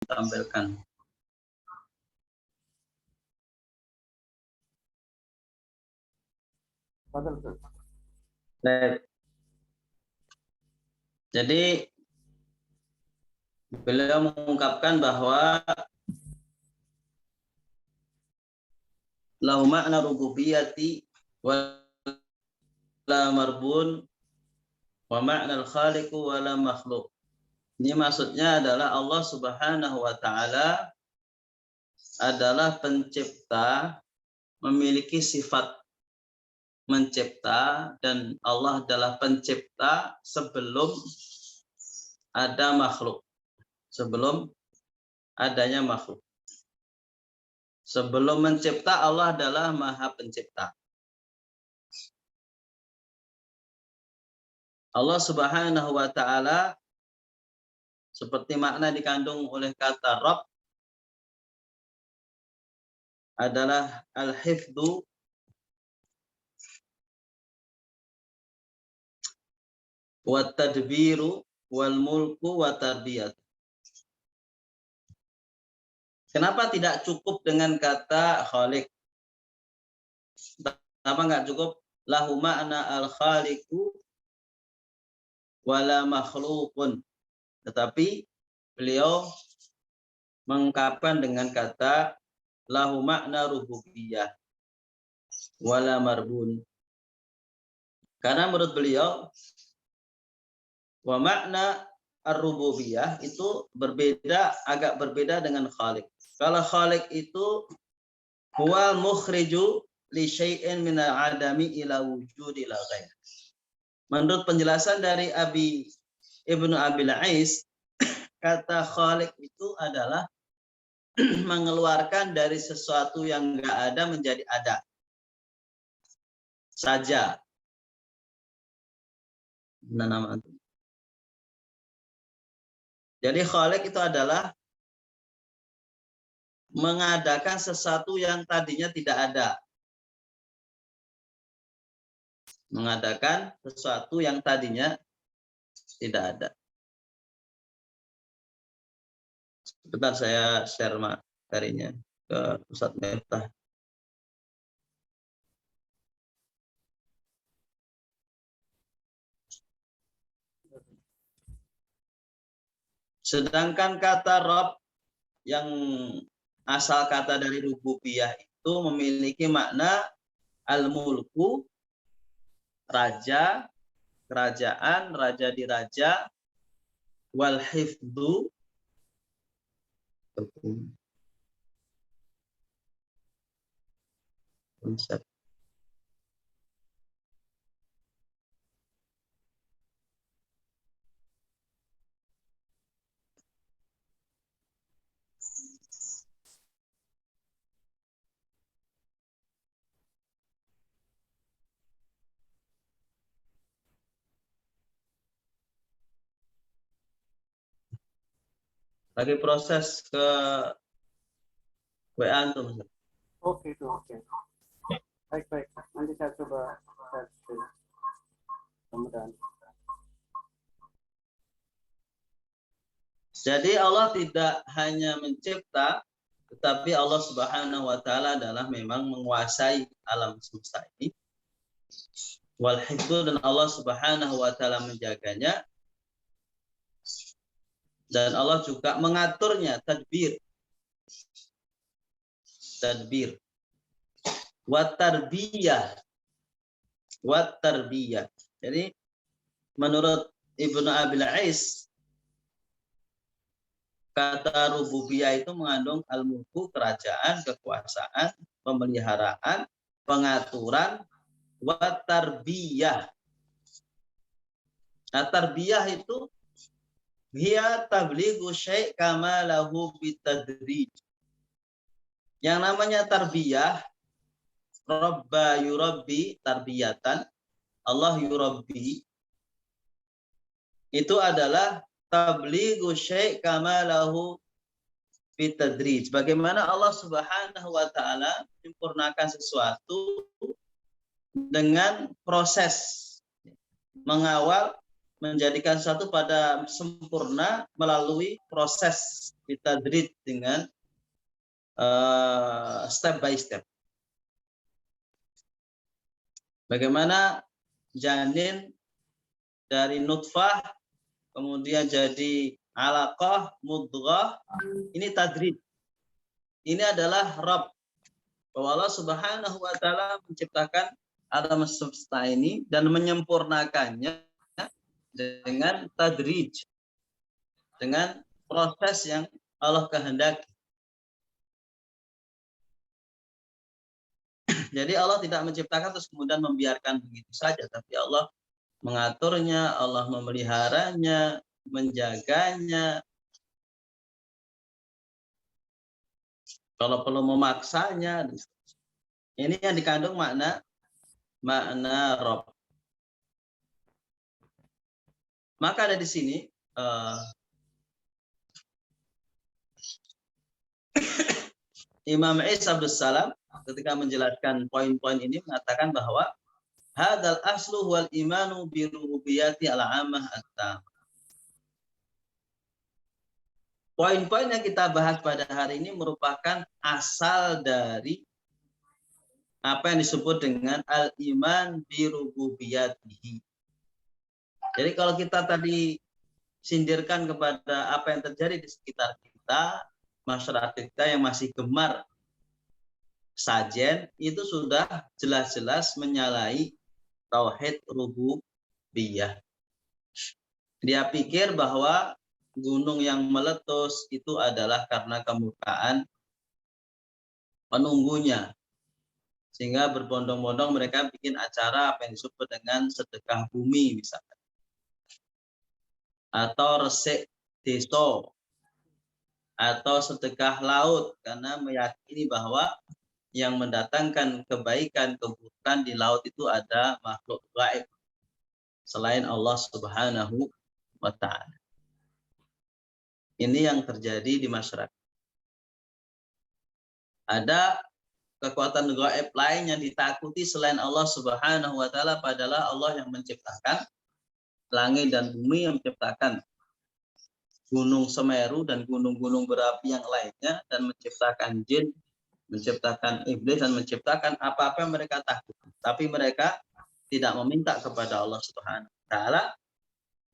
tampilkan. Baik. Jadi beliau mengungkapkan bahwa lahu ma'na rububiyyati wa la marbun wa ma'na al-khaliqu wa la makhluk. Ini maksudnya adalah Allah Subhanahu wa taala adalah pencipta, memiliki sifat mencipta, dan Allah adalah pencipta sebelum ada makhluk. Sebelum adanya makhluk. Sebelum mencipta, Allah adalah Maha Pencipta. Allah Subhanahu wa taala seperti makna dikandung oleh kata Rabb adalah al-hifdzu wa tadbiru wal mulku wa tarbiyat. Kenapa tidak cukup dengan kata khaliq? Kenapa nggak cukup lahu ma'na al-khaliqu wala makhlukun? Tetapi beliau mengungkapkan dengan kata lahu makna rububiyah wala marbun. Karena menurut beliau wa makna ar-rububiyah itu agak berbeda dengan khaliq. Kalau khaliq itu huwal mukhriju li syai'in min al-adami ila wujudi la ghair. Menurut penjelasan dari Ibnu Abil Ais, kata khaliq itu adalah mengeluarkan dari sesuatu yang enggak ada menjadi ada saja. Nama itu. Jadi khaliq itu adalah mengadakan sesuatu yang tadinya tidak ada. Mengadakan sesuatu yang tadinya tidak ada. Sebentar saya share materinya ke Ustaz Miftah. Sedangkan kata Rabb yang asal kata dari rububiyah itu memiliki makna al-mulku, raja, kerajaan, raja diraja, wal hifdzu, konsep. Lagi proses ke WA antum. Oke, itu oke. Baik. Nanti saya coba kemudian. Jadi Allah tidak hanya mencipta, tetapi Allah Subhanahu wa taala adalah memang menguasai alam semesta ini. Wal hifdzu, dan Allah Subhanahu wa taala menjaganya. Dan Allah juga mengaturnya, tadbir. Wat tarbiyah. Jadi menurut Ibnu Abil Ais, kata rububiyah itu mengandung al-mulku, kerajaan, kekuasaan, pemeliharaan, pengaturan, wat tarbiyah. Nah, tarbiyah itu hiya tablighu syai' kama lahu bitadrij. Yang namanya tarbiyah, rabba yurabbi tarbiyatan, Allah yurabbi, itu adalah tablighu syai' kama lahu bitadrij. Bagaimana Allah Subhanahu wa taala menyempurnakan sesuatu dengan proses, mengawal menjadikan sesuatu pada sempurna melalui proses ditadrid dengan step by step. Bagaimana janin dari nutfah kemudian jadi alaqah, mudghah, ini tadrid. Ini adalah Rabb. Bahwa Allah Subhanahu wa taala menciptakan alam semesta ini dan menyempurnakannya dengan tadrij, dengan proses yang Allah kehendaki. Jadi Allah tidak menciptakan terus kemudian membiarkan begitu saja, tapi Allah mengaturnya, Allah memeliharanya, menjaganya. Kalau perlu memaksanya. Ini yang dikandung makna Rabb. Maka ada di sini Imam Isa Abdus Salam ketika menjelaskan poin-poin ini mengatakan bahwa hadzal aslu wal imanu bi rububiyyati al-ammah at-tam. Poin-poin yang kita bahas pada hari ini merupakan asal dari apa yang disebut dengan al-iman bi rububiyyatihi. Jadi kalau kita tadi sindirkan kepada apa yang terjadi di sekitar kita, masyarakat kita yang masih gemar sajen, itu sudah jelas-jelas menyalahi tauhid rububiyah. Dia pikir bahwa gunung yang meletus itu adalah karena kemurkaan penunggunya. Sehingga berbondong-bondong mereka bikin acara apa yang disebut dengan sedekah bumi misalnya. Atau resik deso. Atau sedekah laut. Karena meyakini bahwa yang mendatangkan kebaikan, keburukan di laut itu ada makhluk gaib. Selain Allah Subhanahu wa ta'ala. Ini yang terjadi di masyarakat. Ada kekuatan gaib lain yang ditakuti selain Allah Subhanahu wa ta'ala, padahal Allah yang menciptakan langit dan bumi, yang menciptakan gunung Semeru dan gunung-gunung berapi yang lainnya, dan menciptakan jin, menciptakan iblis, dan menciptakan apa-apa yang mereka takuti. Tapi mereka tidak meminta kepada Allah Subhanahu wa ta'ala,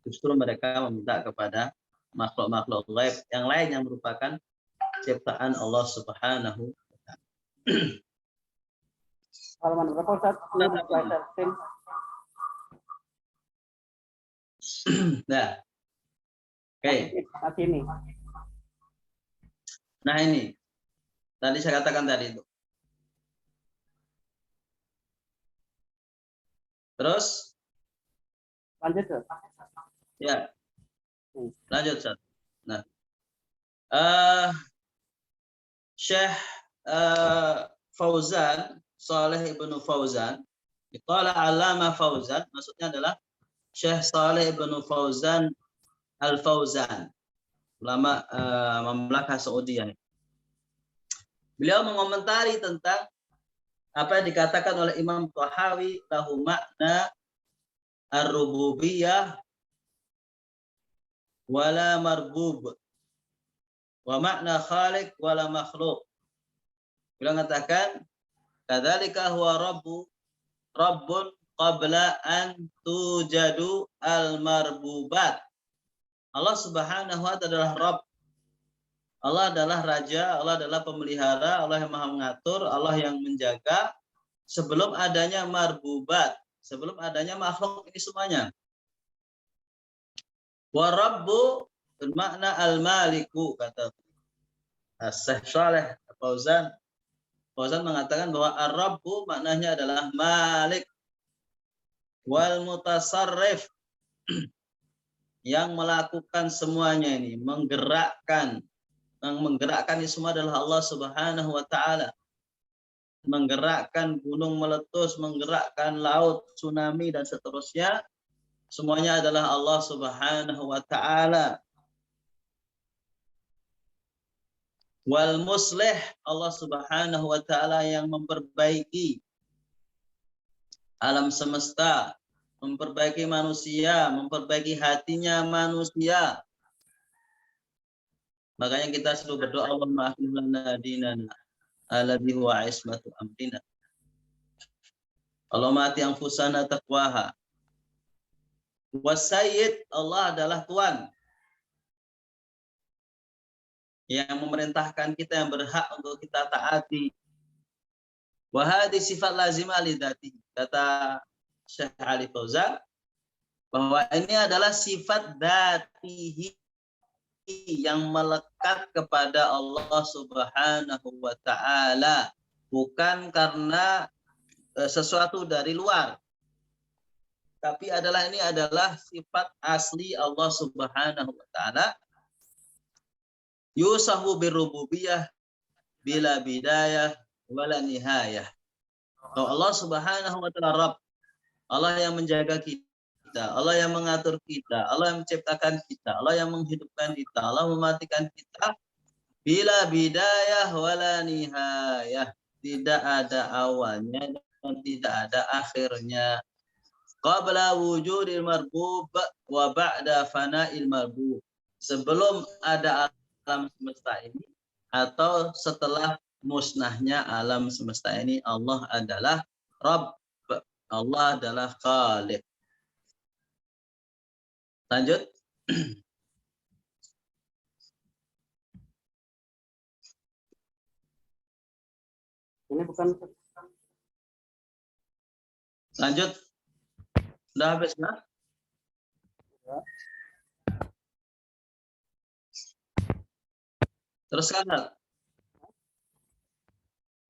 justru mereka meminta kepada makhluk-makhluk gaib yang lain yang merupakan ciptaan Allah Subhanahu wa ta'ala. Halaman berapa Ustaz? Nah, oke. Ini. Nah ini, tadi saya katakan tadi itu. Terus? Lanjut Ustaz. Ya. Lanjut Ustaz. Nah, Syekh Fauzan, Saleh ibnu Fauzan, qala Allama Fauzan, maksudnya adalah Syekh Saleh ibnu Fauzan Al-Fauzan, ulama Mamlakah Saudiyah. Beliau mengomentari tentang apa yang dikatakan oleh Imam Tahawi, lahu makna ar-rububiyah wala marbub wa makna khaliq wala makhluk. Beliau mengatakan kadzalika huwa rabbun qabla an tujadu al-marbubat. Allah Subhanahu wa ta'ala adalah Rabb. Allah adalah Raja, Allah adalah pemelihara, Allah yang Maha mengatur, Allah yang menjaga sebelum adanya marbubat, sebelum adanya makhluk ini semuanya. Wa rabbu bermakna al-maliku, kata Syekh Saleh Fauzan. Fauzan mengatakan bahwa ar-rabbu maknanya adalah malik wal mutasarrif, yang melakukan semuanya ini, menggerakkan. Yang menggerakkan ini semua adalah Allah Subhanahu wa ta'ala. Menggerakkan gunung meletus, menggerakkan laut, tsunami, dan seterusnya. Semuanya adalah Allah Subhanahu wa ta'ala. Wal muslih, Allah Subhanahu wa ta'ala yang memperbaiki alam semesta, memperbaiki manusia, memperbaiki hatinya manusia. Makanya kita selalu berdoa, Allahumma akhlim lana dinana alladhi huwa ismatu amrina. Allahumma ati anfusana taqwaha. Wasayyid, Allah adalah Tuhan yang memerintahkan kita, yang berhak untuk kita taati. Wahadi sifat lazimah lidati. Kata Syekh Ali Fauzan, bahwa ini adalah sifat datihi yang melekat kepada Allah Subhanahu wa Ta'ala, bukan karena sesuatu dari luar, tapi ini adalah sifat asli Allah Subhanahu wa Ta'ala. Yusahu birrububiyah bila bidayah wala nihayah. Allah Subhanahu wa Ta'ala Rabb, Allah yang menjaga kita, Allah yang mengatur kita, Allah yang menciptakan kita, Allah yang menghidupkan kita, Allah mematikan kita. Bila bidayah wala nihayah, tidak ada awalnya dan tidak ada akhirnya. Qabla wujudil marbub wa ba'da fana'il marbub. Sebelum ada alam semesta ini atau setelah musnahnya alam semesta ini, Allah adalah Rabb, Allah adalah Khaliq. Lanjut. Ini bukan. Lanjut. Sudah habis, nah? Ya. Teruskan, Hal.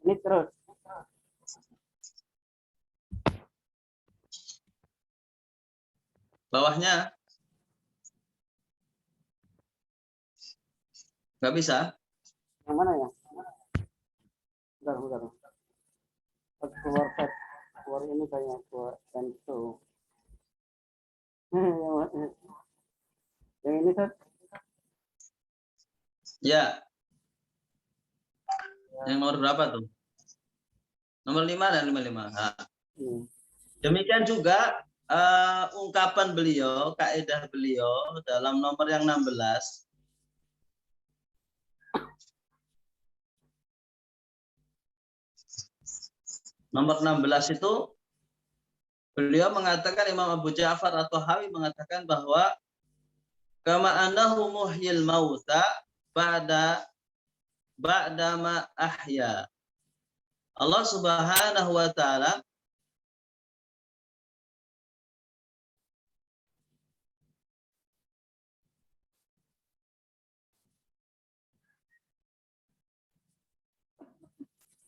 Ini terus. Bawahnya nggak bisa. Yang mana ya? Bentar. Keluar set. Keluar ini kayaknya keluar senso. Yang ini set. Ya. Yang nomor berapa tuh? Nomor 5 dan 55. Nah. Demikian juga ungkapan beliau, kaidah beliau dalam nomor yang 16. Nomor 16 itu beliau mengatakan, Imam Abu Ja'far atau Hawi mengatakan bahwa kama annahu muhyil mauta ba'da ma ahya. Allah Subhanahu wa Ta'ala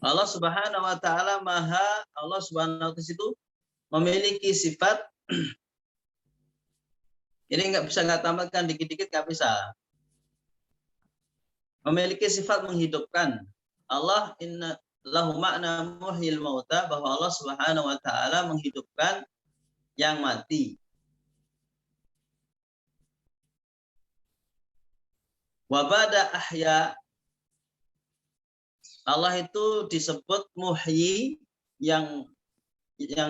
Allah Subhanahu wa Ta'ala Allah Subhanahu wa Ta'ala itu memiliki sifat ini nggak tambahkan dikit-dikit, nggak bisa. Memiliki sifat menghidupkan. Allah inna lahu makna muhyil mauta, bahwa Allah Subhanahu wa Ta'ala menghidupkan yang mati. Wa ba'da ahya, Allah itu disebut muhyi, yang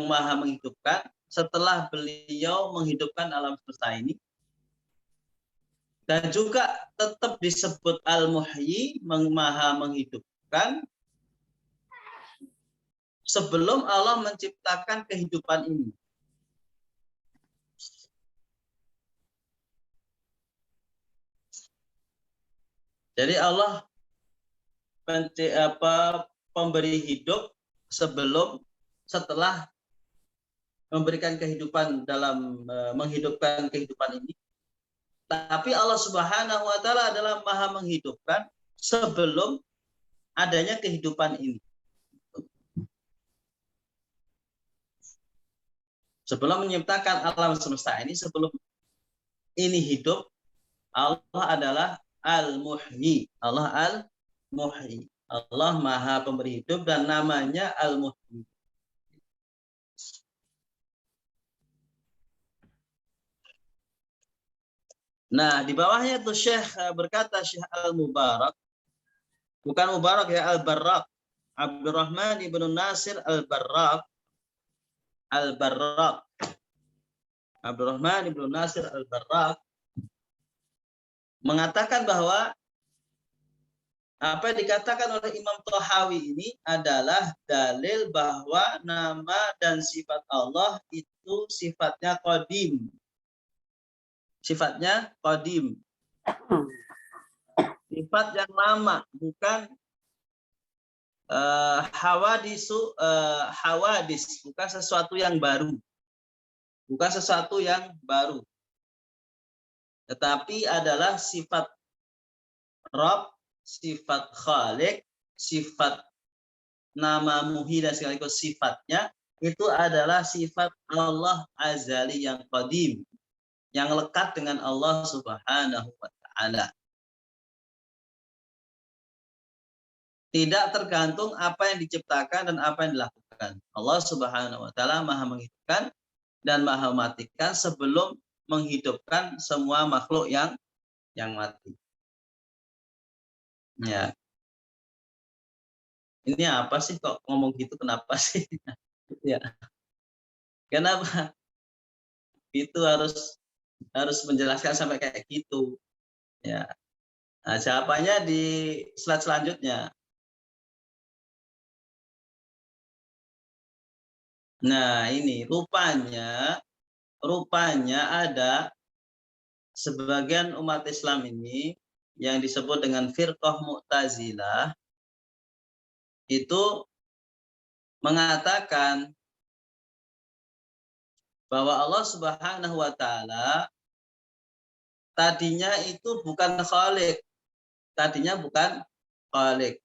maha menghidupkan, setelah beliau menghidupkan alam semesta ini. Dan juga tetap disebut al-muhyi, maha menghidupkan, sebelum Allah menciptakan kehidupan ini. Jadi Allah pemberi hidup setelah memberikan kehidupan dalam menghidupkan kehidupan ini. Tapi Allah Subhanahu wa Ta'ala adalah maha menghidupkan sebelum adanya kehidupan ini. Sebelum menciptakan alam semesta ini, sebelum ini hidup, Allah adalah Al-Muhyi. Allah Al-Muhyi. Allah maha pemberi hidup dan namanya Al-Muhyi. Nah, di bawahnya itu Syekh berkata, Syekh Al-Mubarak, bukan Mubarak ya, Al-Barrak, Abdurrahman ibn Nasir Al-Barrak, Abdurrahman ibn Nasir Al-Barrak mengatakan bahwa Apa yang dikatakan oleh Imam Thahawi ini adalah dalil bahwa nama dan sifat Allah itu sifatnya qadim. Sifatnya qadim. Sifat yang lama, bukan hawadis, bukan sesuatu yang baru. Bukan sesuatu yang baru. Tetapi adalah sifat Rabb, sifat Khalik, sifat nama muhi dan sekaligus sifatnya itu adalah sifat Allah azali yang qadim, yang lekat dengan Allah Subhanahu wa taala. Tidak tergantung apa yang diciptakan dan apa yang dilakukan. Allah Subhanahu wa taala Maha menghidupkan dan Maha mematikan sebelum menghidupkan semua makhluk yang mati. Ya. Ini apa sih kok ngomong gitu, kenapa sih? Ya. Kenapa? Itu harus menjelaskan sampai kayak gitu. Ya. Nah, jawabannya di slide selanjutnya. Nah, ini rupanya ada sebagian umat Islam ini yang disebut dengan firqah Mu'tazilah itu mengatakan bahwa Allah Subhanahu wa taala tadinya itu bukan Khalik. Tadinya bukan Khalik.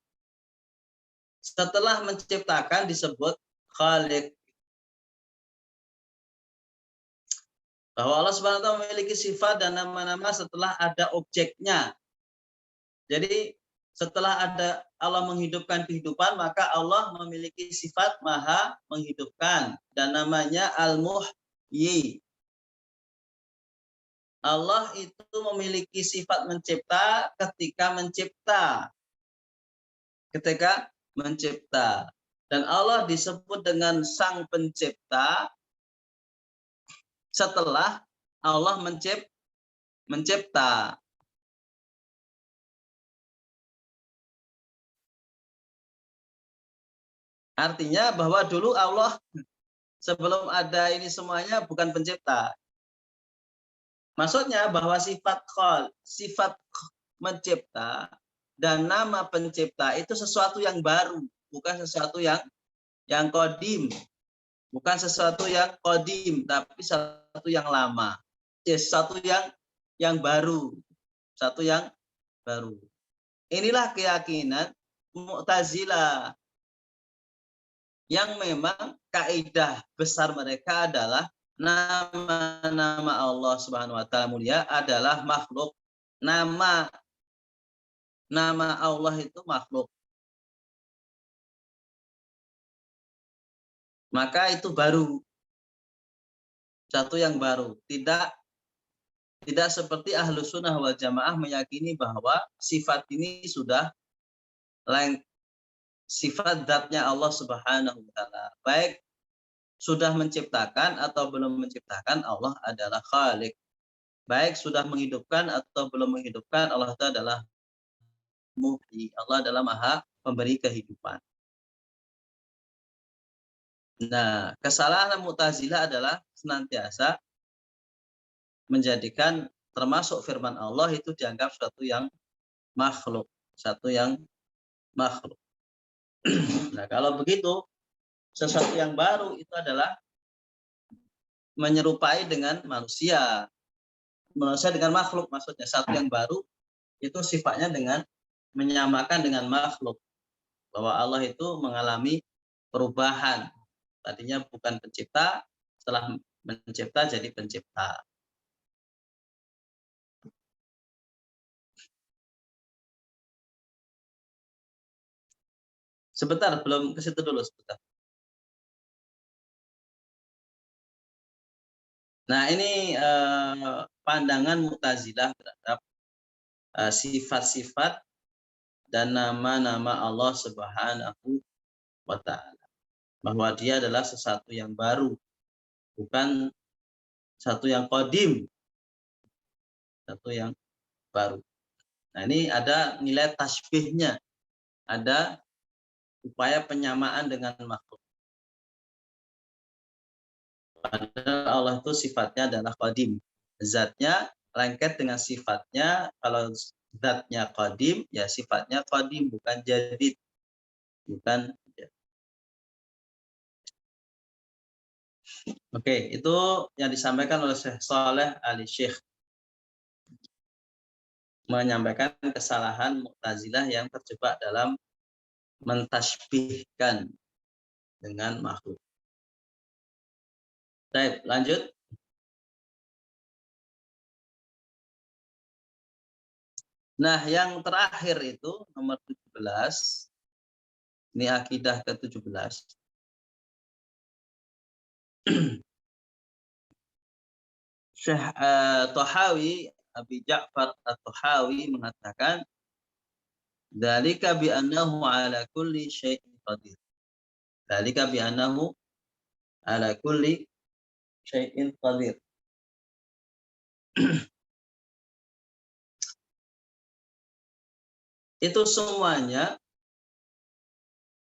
Setelah menciptakan disebut Khalik. Bahwa Allah Subhanahu wa taala memiliki sifat dan nama-nama setelah ada objeknya. Jadi setelah ada Allah menghidupkan kehidupan, maka Allah memiliki sifat maha menghidupkan dan namanya Al-Muhyi. Allah itu memiliki sifat mencipta ketika mencipta. Ketika mencipta. Dan Allah disebut dengan Sang Pencipta setelah Allah mencipta. Artinya bahwa dulu Allah sebelum ada ini semuanya bukan pencipta. Maksudnya bahwa sifat mencipta dan nama pencipta itu sesuatu yang baru, bukan sesuatu yang qadim. Bukan sesuatu yang qadim, tapi sesuatu yang lama. Sesuatu yang baru. Satu yang baru. Inilah keyakinan Mu'tazilah yang memang kaidah besar mereka adalah nama-nama Allah Subhanahu wa taala mulia adalah makhluk. Nama Allah itu makhluk. Maka itu baru. Satu yang baru. Tidak seperti Ahlus Sunnah wal Jamaah meyakini bahwa sifat ini sudah sifat zatnya Allah Subhanahu wa taala. Baik sudah menciptakan atau belum menciptakan, Allah adalah Khalik. Baik sudah menghidupkan atau belum menghidupkan, Allah itu adalah Muhyi. Allah adalah Maha pemberi kehidupan. Nah, kesalahan Mu'tazilah adalah senantiasa menjadikan termasuk firman Allah itu dianggap suatu yang makhluk. Satu yang makhluk. Nah, kalau begitu, sesuatu yang baru itu adalah menyerupai dengan manusia. Manusia dengan makhluk, maksudnya satu yang baru itu sifatnya dengan menyamakan dengan makhluk. Bahwa Allah itu mengalami perubahan. Tadinya bukan pencipta, setelah mencipta jadi pencipta. Sebentar, belum ke situ dulu sebentar. Nah, ini pandangan Mu'tazilah terhadap sifat-sifat dan nama-nama Allah Subhanahu wa taala. Bahwa dia adalah sesuatu yang baru, bukan satu yang qadim. Satu yang baru. Nah, ini ada nilai tasbihnya. ada upaya penyamaan dengan makhluk. Padahal Allah itu sifatnya adalah qadim. Zatnya lengket dengan sifatnya. Kalau zatnya qadim, ya sifatnya qadim, bukan jadid. Bukan. Oke, itu yang disampaikan oleh Syekh Saleh Al-Syekh, menyampaikan kesalahan Mu'tazilah yang terjebak dalam mentasbihkan dengan makhluk. Baik, lanjut. Nah, yang terakhir itu nomor 17. Ini akidah ke-17. Syekh Tahawi, Abi Ja'far At-Tahawi mengatakan, dzalika bi annahu ala kulli syai'in qadir. Dzalika bi annahu ala kulli syai'in qadir. Itu semuanya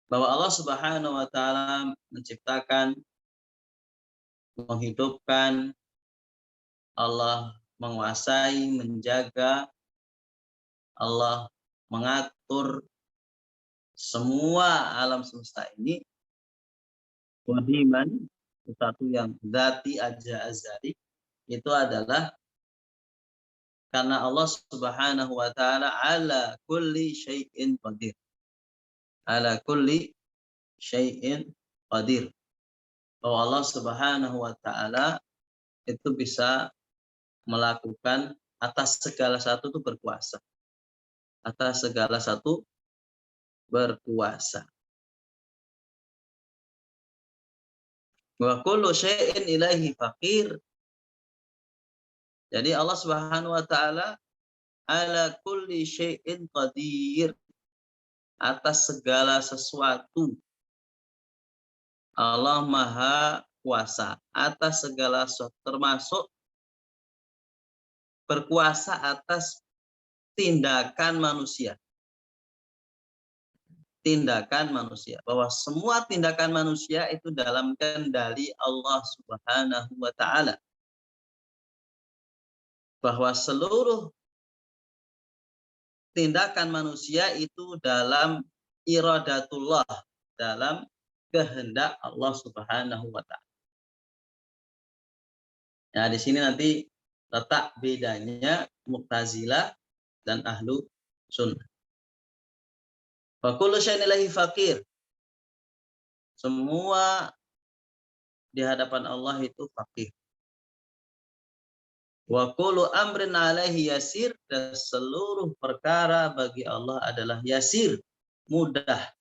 bahwa Allah Subhanahu wa taala menciptakan, menghidupkan, Allah menguasai, menjaga, Allah mengatur semua alam semesta ini qadiman, sesuatu yang dzati aja azali, itu adalah karena Allah Subhanahu wa taala ala kulli syai'in qadir. Ala kulli syai'in qadir. Bahwa Allah Subhanahu wa taala itu bisa melakukan atas segala satu itu berkuasa. Atas segala satu berkuasa. Wa kullu syai'in ilaihi faqir. Jadi Allah Subhanahu wa taala ala kulli syai'in qadir. Atas segala sesuatu Allah Maha Kuasa. Atas segala sesuatu, termasuk berkuasa atas tindakan manusia. Tindakan manusia. Bahwa semua tindakan manusia itu dalam kendali Allah Subhanahu wa taala. Bahwa seluruh tindakan manusia itu dalam iradatullah, dalam kehendak Allah Subhanahu wa taala. Nah, di sini nanti letak bedanya Mu'tazilah dan Ahlu Sunnah. Wa kullu syai'in ilaihi faqir. Semua di hadapan Allah itu faqir. Wa kullu amrin alaihi yasir. Dan seluruh perkara bagi Allah adalah yasir, mudah.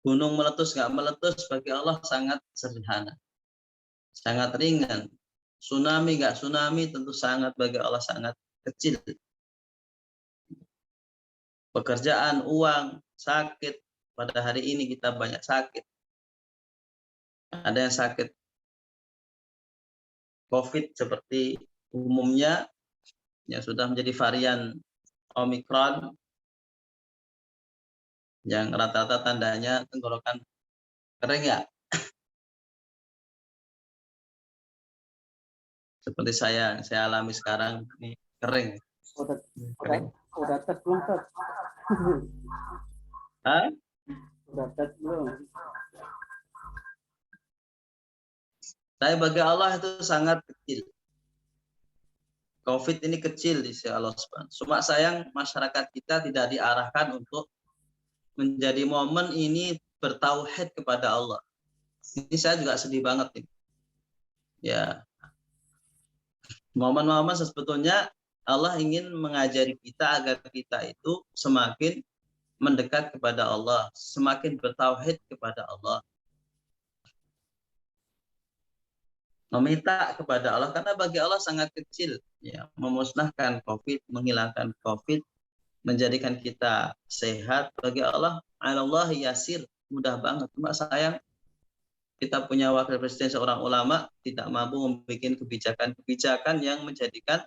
Gunung meletus nggak meletus bagi Allah sangat sederhana, sangat ringan. Tsunami nggak tsunami tentu sangat bagi Allah sangat kecil. Pekerjaan, uang, sakit. Pada hari ini kita banyak sakit. Ada yang sakit COVID seperti umumnya, yang sudah menjadi varian Omikron, yang rata-rata tandanya tenggorokan kering ya. Seperti saya alami sekarang ini kering. Udah tes belum tes? Hah? Udah tes belum? Tapi bagi Allah itu sangat kecil. COVID ini kecil di sisi Allah Subhanahu. Cuma sayang masyarakat kita tidak diarahkan untuk menjadi momen ini bertauhid kepada Allah. Ini saya juga sedih banget nih. Ya. Momen-momen sebetulnya Allah ingin mengajari kita agar kita itu semakin mendekat kepada Allah, semakin bertauhid kepada Allah. Meminta kepada Allah, karena bagi Allah sangat kecil, ya, memusnahkan COVID, menghilangkan COVID, menjadikan kita sehat. Bagi Allah, Allah yasir, mudah banget. Cuma sayang kita punya wakil presiden seorang ulama tidak mampu membuat kebijakan-kebijakan yang menjadikan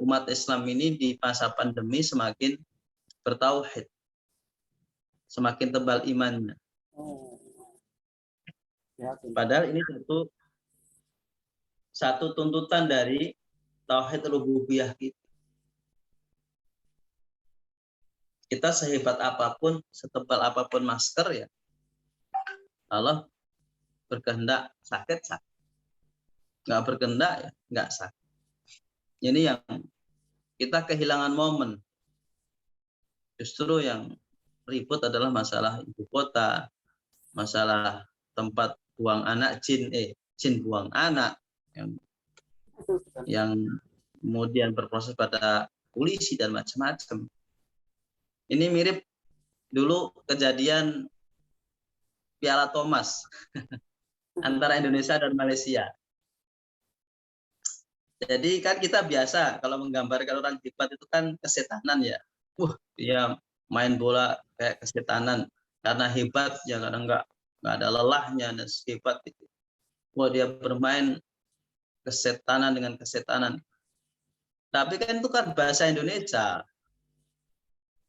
umat Islam ini di masa pandemi semakin bertauhid, semakin tebal imannya. Oh. Ya, Padahal ini satu tuntutan dari tauhid rububiyah kita. Kita sehebat apapun, setebal apapun masker ya, Allah berkehendak sakit. Nggak berkehendak ya nggak sakit. Ini yang kita kehilangan momen. Justru yang ribut adalah masalah ibu kota, masalah tempat buang anak jin buang anak yang kemudian berproses pada polisi dan macam-macam. Ini mirip dulu kejadian Piala Thomas antara Indonesia dan Malaysia. Jadi kan kita biasa kalau menggambarkan orang hebat itu kan kesetanan ya. Dia main bola kayak kesetanan karena hebat ya, kadang nggak ada lelahnya dan hebat itu. Dia bermain kesetanan dengan kesetanan. Tapi kan itu kan bahasa Indonesia.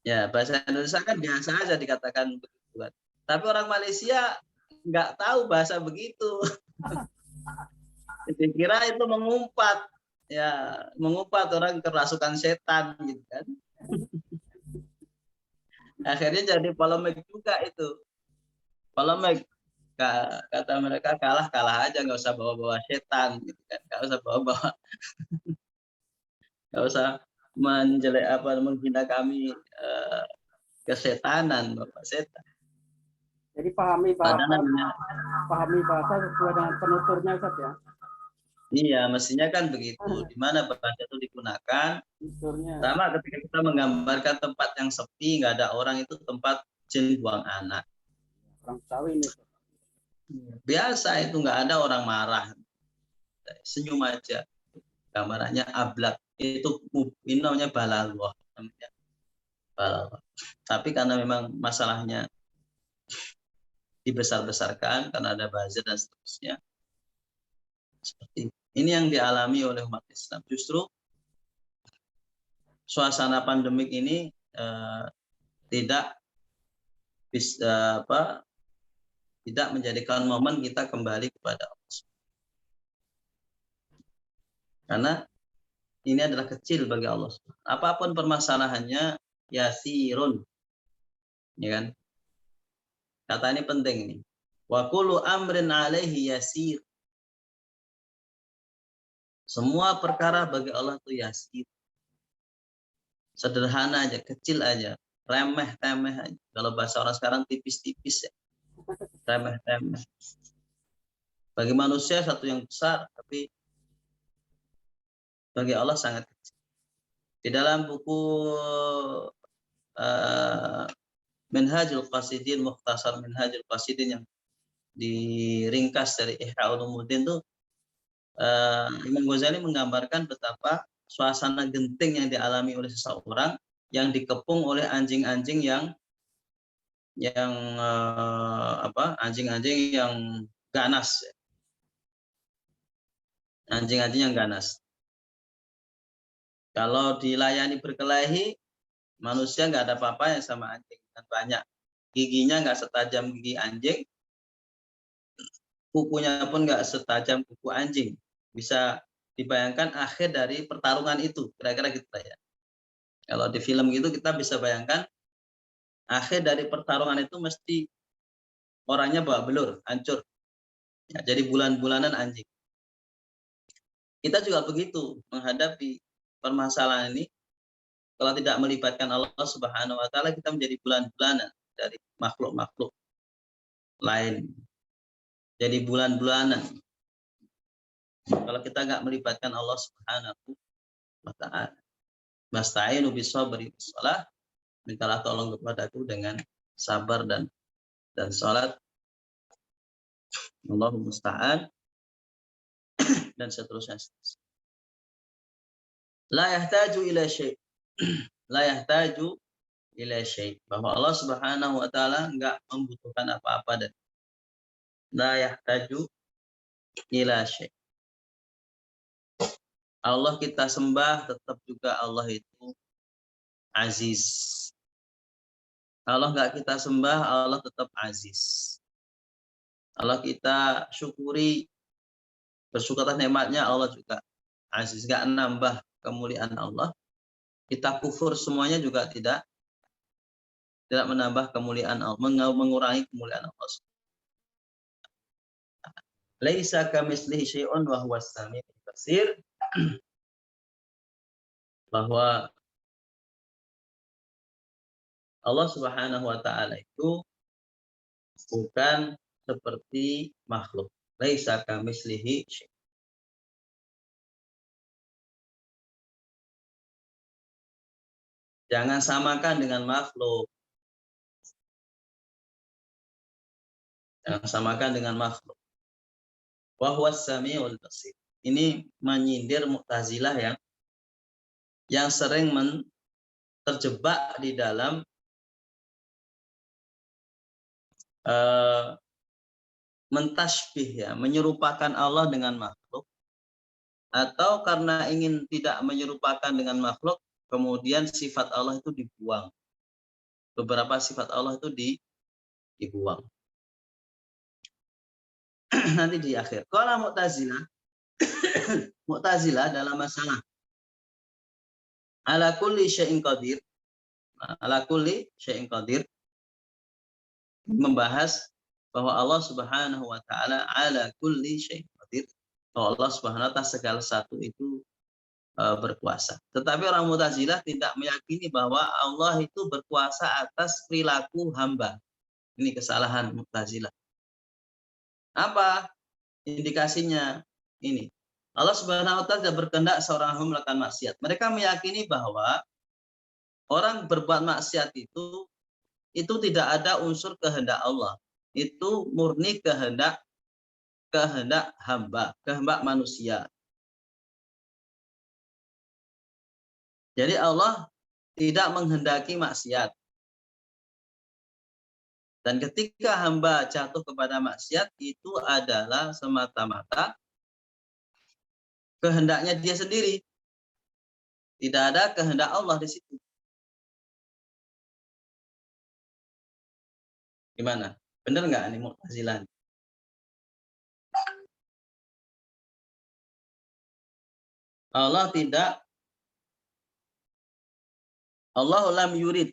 Ya, bahasa Indonesia kan biasa aja dikatakan begitu. Tapi orang Malaysia nggak tahu bahasa begitu. Dikira itu mengumpat. Ya, mengumpat orang kerasukan setan gitu kan. Akhirnya jadi polemik juga itu. Polemik, kata mereka kalah aja, nggak usah bawa-bawa setan gitu kan. Nggak usah bawa-bawa. Nggak usah menghina kami kesetanan, Bapak setan. Jadi pahami bahasa sesuai dengan penuturnya, Ustaz ya. Iya, mestinya kan begitu. Di mana bahasa itu digunakan. Sama ketika kita menggambarkan tempat yang sepi, nggak ada orang, itu tempat jin buang anak. Orang Betawi ini. Biasa itu, nggak ada orang marah. Senyum aja. Gambarannya ablak. Itu ini namanya balallah. Tapi karena memang masalahnya dibesar-besarkan karena ada buzzer dan seterusnya. Seperti ini yang dialami oleh umat Islam. Justru suasana pandemik ini tidak menjadikan momen kita kembali kepada Allah. Karena ini adalah kecil bagi Allah. Apapun permasalahannya, yasirun. Ya kan? Kata ini penting ini. Wa kullu amrin alaihi yasir. Semua perkara bagi Allah itu yasir. Sederhana aja, kecil aja, remeh-temeh aja. Kalau bahasa orang sekarang tipis-tipis ya. Remeh-temeh. Bagi manusia satu yang besar, tapi bagi Allah sangat kecil. Di dalam buku Minhajul Qasidin, Mukhtasar Minhajul Qasidin yang diringkas dari Ihya Ulumuddin itu, Imam Ghazali menggambarkan betapa suasana genting yang dialami oleh seseorang yang dikepung oleh anjing-anjing yang anjing-anjing yang ganas. Anjing-anjing yang ganas. Kalau dilayani berkelahi, manusia nggak ada apa-apanya sama anjing. Dan banyak giginya nggak setajam gigi anjing, kukunya pun nggak setajam kuku anjing. Bisa dibayangkan akhir dari pertarungan itu, kira-kira gitu ya. Kalau di film gitu kita bisa bayangkan akhir dari pertarungan itu mesti orangnya bawa belur, hancur. Ya, jadi bulan-bulanan anjing. Kita juga begitu menghadapi permasalahan ini. Kalau tidak melibatkan Allah Subhanahu wa taala, kita menjadi bulan-bulanan dari makhluk-makhluk lain. Jadi bulan-bulanan. Kalau kita nggak melibatkan Allah Subhanahu wa taala. Masta'inu bis-sabri was-shalah. Mintalah tolong kepadaku dengan sabar dan salat. Allahumma musta'an dan seterusnya. La yahtaju ila syai'. La yahtaju ila syai'. Bahwa Allah Subhanahu wa taala enggak membutuhkan apa-apa, dan la yahtaju ila syai'. Allah kita sembah, tetap juga Allah itu aziz. Allah nggak kita sembah, Allah tetap aziz. Allah kita syukuri, bersyukur atas nikmatnya, Allah juga aziz. Nggak nambah kemuliaan Allah. Kita kufur semuanya juga tidak menambah kemuliaan Allah, mengurangi kemuliaan Allah. Laisa kamitslihi syai'un wa huwas samiul basir. Bahwa Allah Subhanahu wa taala itu bukan seperti makhluk. Laisa kamitslihi syai'un. Jangan samakan dengan makhluk. Jangan samakan dengan makhluk. Wa huwas samiul basir. Ini menyindir Mu'tazilah yang sering terjebak di dalam mentasbih, ya, menyerupakan Allah dengan makhluk, atau karena ingin tidak menyerupakan dengan makhluk, kemudian sifat Allah itu dibuang. Beberapa sifat Allah itu dibuang. Nanti di akhir. Kalau Mu'tazilah dalam masalah ala kulli syai'in qadir, ala kulli syai'in qadir, membahas bahwa Allah Subhanahu wa taala ala kulli syai'in qadir, bahwa Allah Subhanahu wa taala segala satu itu berkuasa. Tetapi orang Mu'tazilah tidak meyakini bahwa Allah itu berkuasa atas perilaku hamba. Ini kesalahan Mu'tazilah. Apa indikasinya? Ini. Allah Subhanahu wa taala tidak berkehendak seorang hamba melakukan maksiat. Mereka meyakini bahwa orang berbuat maksiat itu tidak ada unsur kehendak Allah. Itu murni kehendak hamba, kehendak manusia. Jadi Allah tidak menghendaki maksiat. Dan ketika hamba jatuh kepada maksiat, itu adalah semata-mata kehendaknya dia sendiri. Tidak ada kehendak Allah di situ. Gimana? Benar nggak ini Mu'tazilah? Allah lam yurid.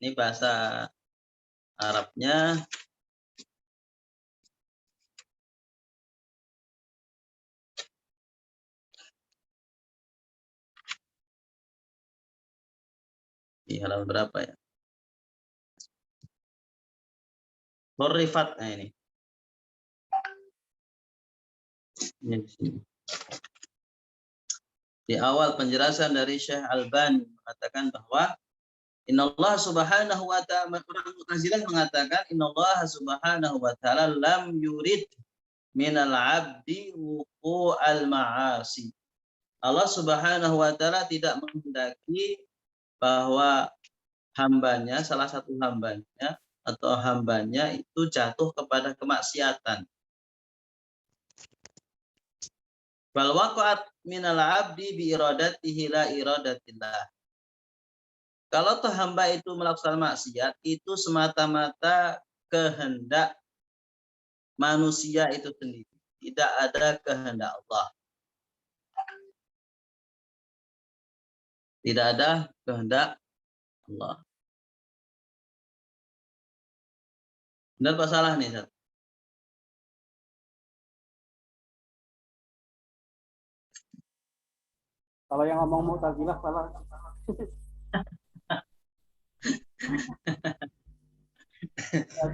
Ini bahasa Arabnya. Di halaman berapa ya? Hurrifat, nah ini. Di awal penjelasan dari Syekh Albani mengatakan bahwa Innallaha subhanahu wa ta'ala, orang Mu'tazilah mengatakan Innallaha subhanahu wa ta'ala lam yurid minal abdi wuqu'al ma'asi. Allah Subhanahu wa taala tidak menghendaki bahwa hambanya, salah satu hambanya atau hambanya itu jatuh kepada kemaksiatan. Bal waqa'at minal abdi bi iradatihi la iradatillah. Kalau toh hamba itu melakukan maksiat, itu semata-mata kehendak manusia itu sendiri. Tidak ada kehendak Allah. Tidak ada kehendak Allah. Benar apa salah nih, Ustaz? Kalau yang ngomong Mu'tazilah salah.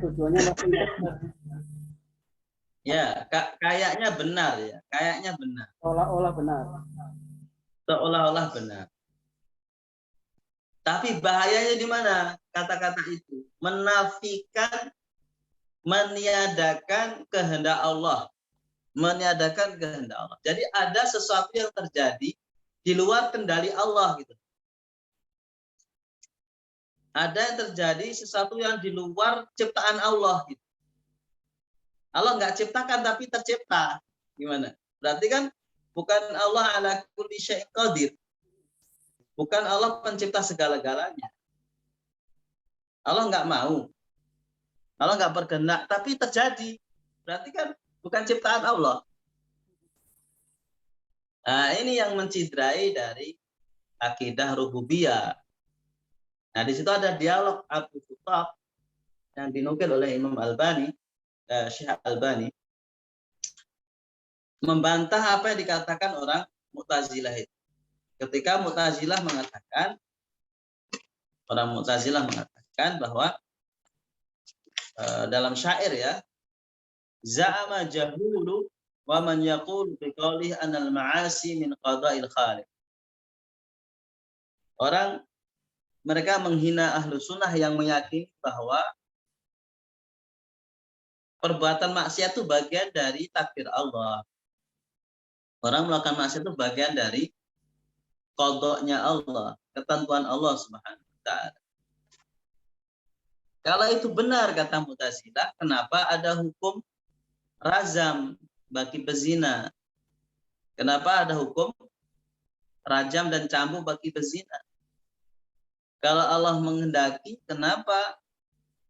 Tujuannya masih ya, kayaknya benar ya. Kayaknya benar. Seolah-olah benar. Seolah-olah benar. Tapi bahayanya di mana kata-kata itu? Menafikan, meniadakan kehendak Allah. Meniadakan kehendak Allah. Jadi ada sesuatu yang terjadi di luar kendali Allah gitu. Ada yang terjadi sesuatu yang di luar ciptaan Allah gitu. Allah nggak ciptakan tapi tercipta. Gimana? Berarti kan bukan Allah ala kulli syai'in qadir. Bukan Allah pencipta segala-galanya. Allah nggak mau, Allah nggak berkehendak, tapi terjadi. Berarti kan bukan ciptaan Allah. Nah, ini yang mencidrai dari akidah rububiyah. Nah, di situ ada dialog Abu Futab yang dinukil oleh Imam Albani, Syekh Albani, membantah apa yang dikatakan orang Mu'tazilah itu. Ketika Mu'tazilah mengatakan, orang Mu'tazilah mengatakan bahwa dalam syair ya, za'ama jahulu wa man yaqulu biqaulih anal ma'asi min qada'il khaliq. Orang mereka menghina ahlu sunnah yang meyakini bahwa perbuatan maksiat itu bagian dari takdir Allah. Orang melakukan maksiat itu bagian dari qadanya Allah, ketentuan Allah Subhanahu wa taala. Kalau itu benar kata Mu'tazilah, kenapa ada hukum rajam bagi pezina? Kenapa ada hukum rajam dan cambuk bagi pezina? Kalau Allah menghendaki, kenapa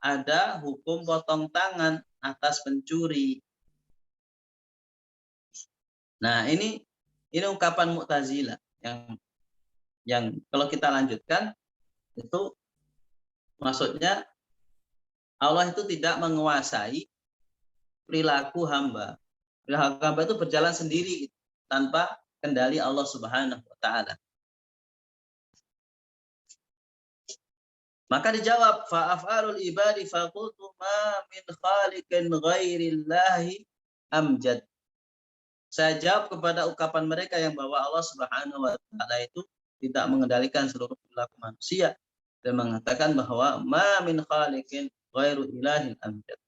ada hukum potong tangan atas pencuri? Nah, ini ungkapan Mu'tazilah yang kalau kita lanjutkan itu maksudnya Allah itu tidak menguasai perilaku hamba. Perilaku hamba itu berjalan sendiri tanpa kendali Allah Subhanahu wa taala. Maka dijawab fa'af'alul ibadi faqultu ma min khaliqin ghairillahi amjad. Saya jawab kepada ucapan mereka yang bahwa Allah Subhanahu wa taala itu tidak mengendalikan seluruh perilaku manusia dan mengatakan bahwa ma min khaliqin ghairu ilahin amjad.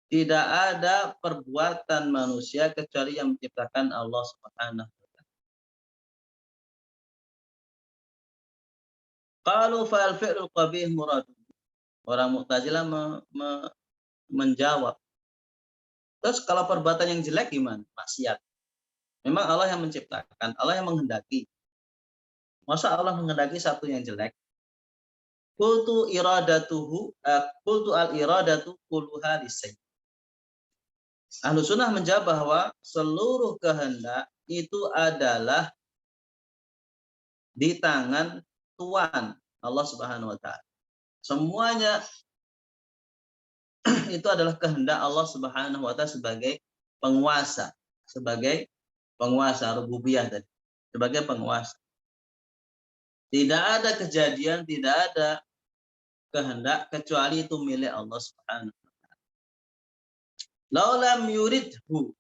Tidak ada perbuatan manusia kecuali yang menciptakan Allah Subhanahu wa taala. Qalu fa'al fi'lul qabih murad. Orang Mu'tazilah menjawab. Terus kalau perbuatan yang jelek gimana? Maksiat. Memang Allah yang menciptakan, Allah yang menghendaki. Masa Allah menghendaki satu yang jelek? Qultu al-iradatu kulluha lisay. Ahlu sunnah menjawab bahwa seluruh kehendak itu adalah di tangan Tuhan Allah Subhanahu wa taala. Semuanya itu adalah kehendak Allah Subhanahu wa taala sebagai penguasa, rububiyah tadi, sebagai penguasa. Tidak ada kejadian, tidak ada kehendak kecuali itu milik Allah Subhanahu wa taala. Laulam yuridhu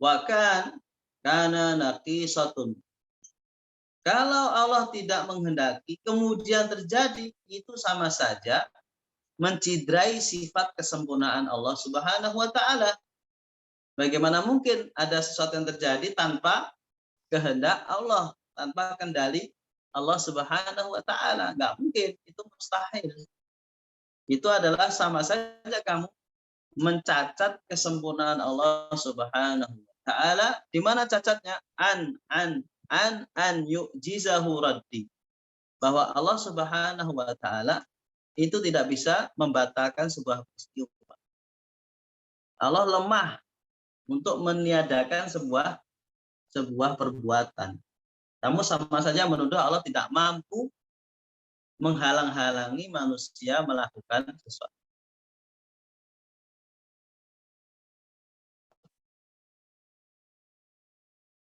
wa kana naqisatun. Kalau Allah tidak menghendaki kemudian terjadi, itu sama saja mencidrai sifat kesempurnaan Allah Subhanahu wa taala. Bagaimana mungkin ada sesuatu yang terjadi tanpa kehendak Allah, tanpa kendali Allah Subhanahu wa taala? Enggak mungkin, itu mustahil. Itu adalah sama saja kamu mencacat kesempurnaan Allah Subhanahu wa taala. Di mana cacatnya? An yu'jizahu raddi. Bahwa Allah Subhanahu wa taala itu tidak bisa membatalkan sebuah peristiwa. Allah lemah untuk meniadakan sebuah perbuatan. Kamu sama saja menuduh Allah tidak mampu menghalang-halangi manusia melakukan sesuatu.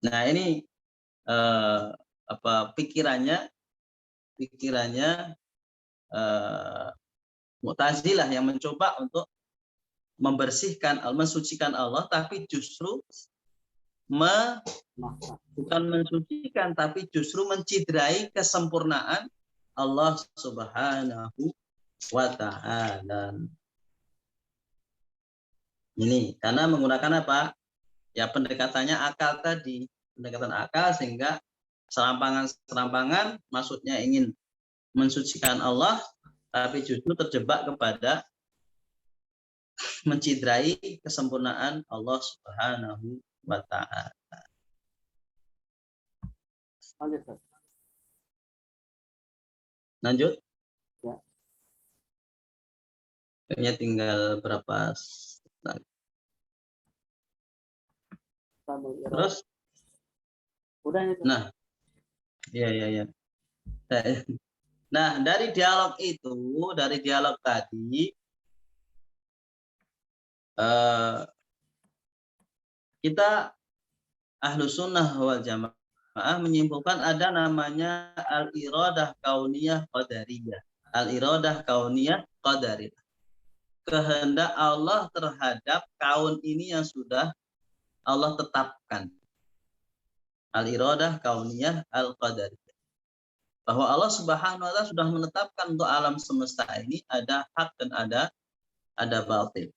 Nah, ini pikirannya Mu'tazilah yang mencoba untuk membersihkan, mensucikan Allah, tapi justru bukan mensucikan, tapi justru mencidrai kesempurnaan Allah Subhanahu wa taala. Ini karena menggunakan apa? Ya pendekatannya akal tadi, pendekatan akal, sehingga serampangan maksudnya ingin mensucikan Allah, tapi justru terjebak kepada mencidrai kesempurnaan Allah Subhanahu wa taala. Lanjut. Kayaknya tinggal berapa lagi. Terus? Udah itu. Nah, iya. Nah, dari dialog tadi, kita Ahlu Sunnah wal Jamaah menyimpulkan ada namanya al-iradah kauniyah qadariyah. Al-iradah kauniyah qadariyah. Kehendak Allah terhadap kaun ini yang sudah Allah tetapkan. Al-iradah kauniyah al-qadariyah. Bahwa Allah Subhanahu wa taala sudah menetapkan untuk alam semesta ini ada hak dan ada batil.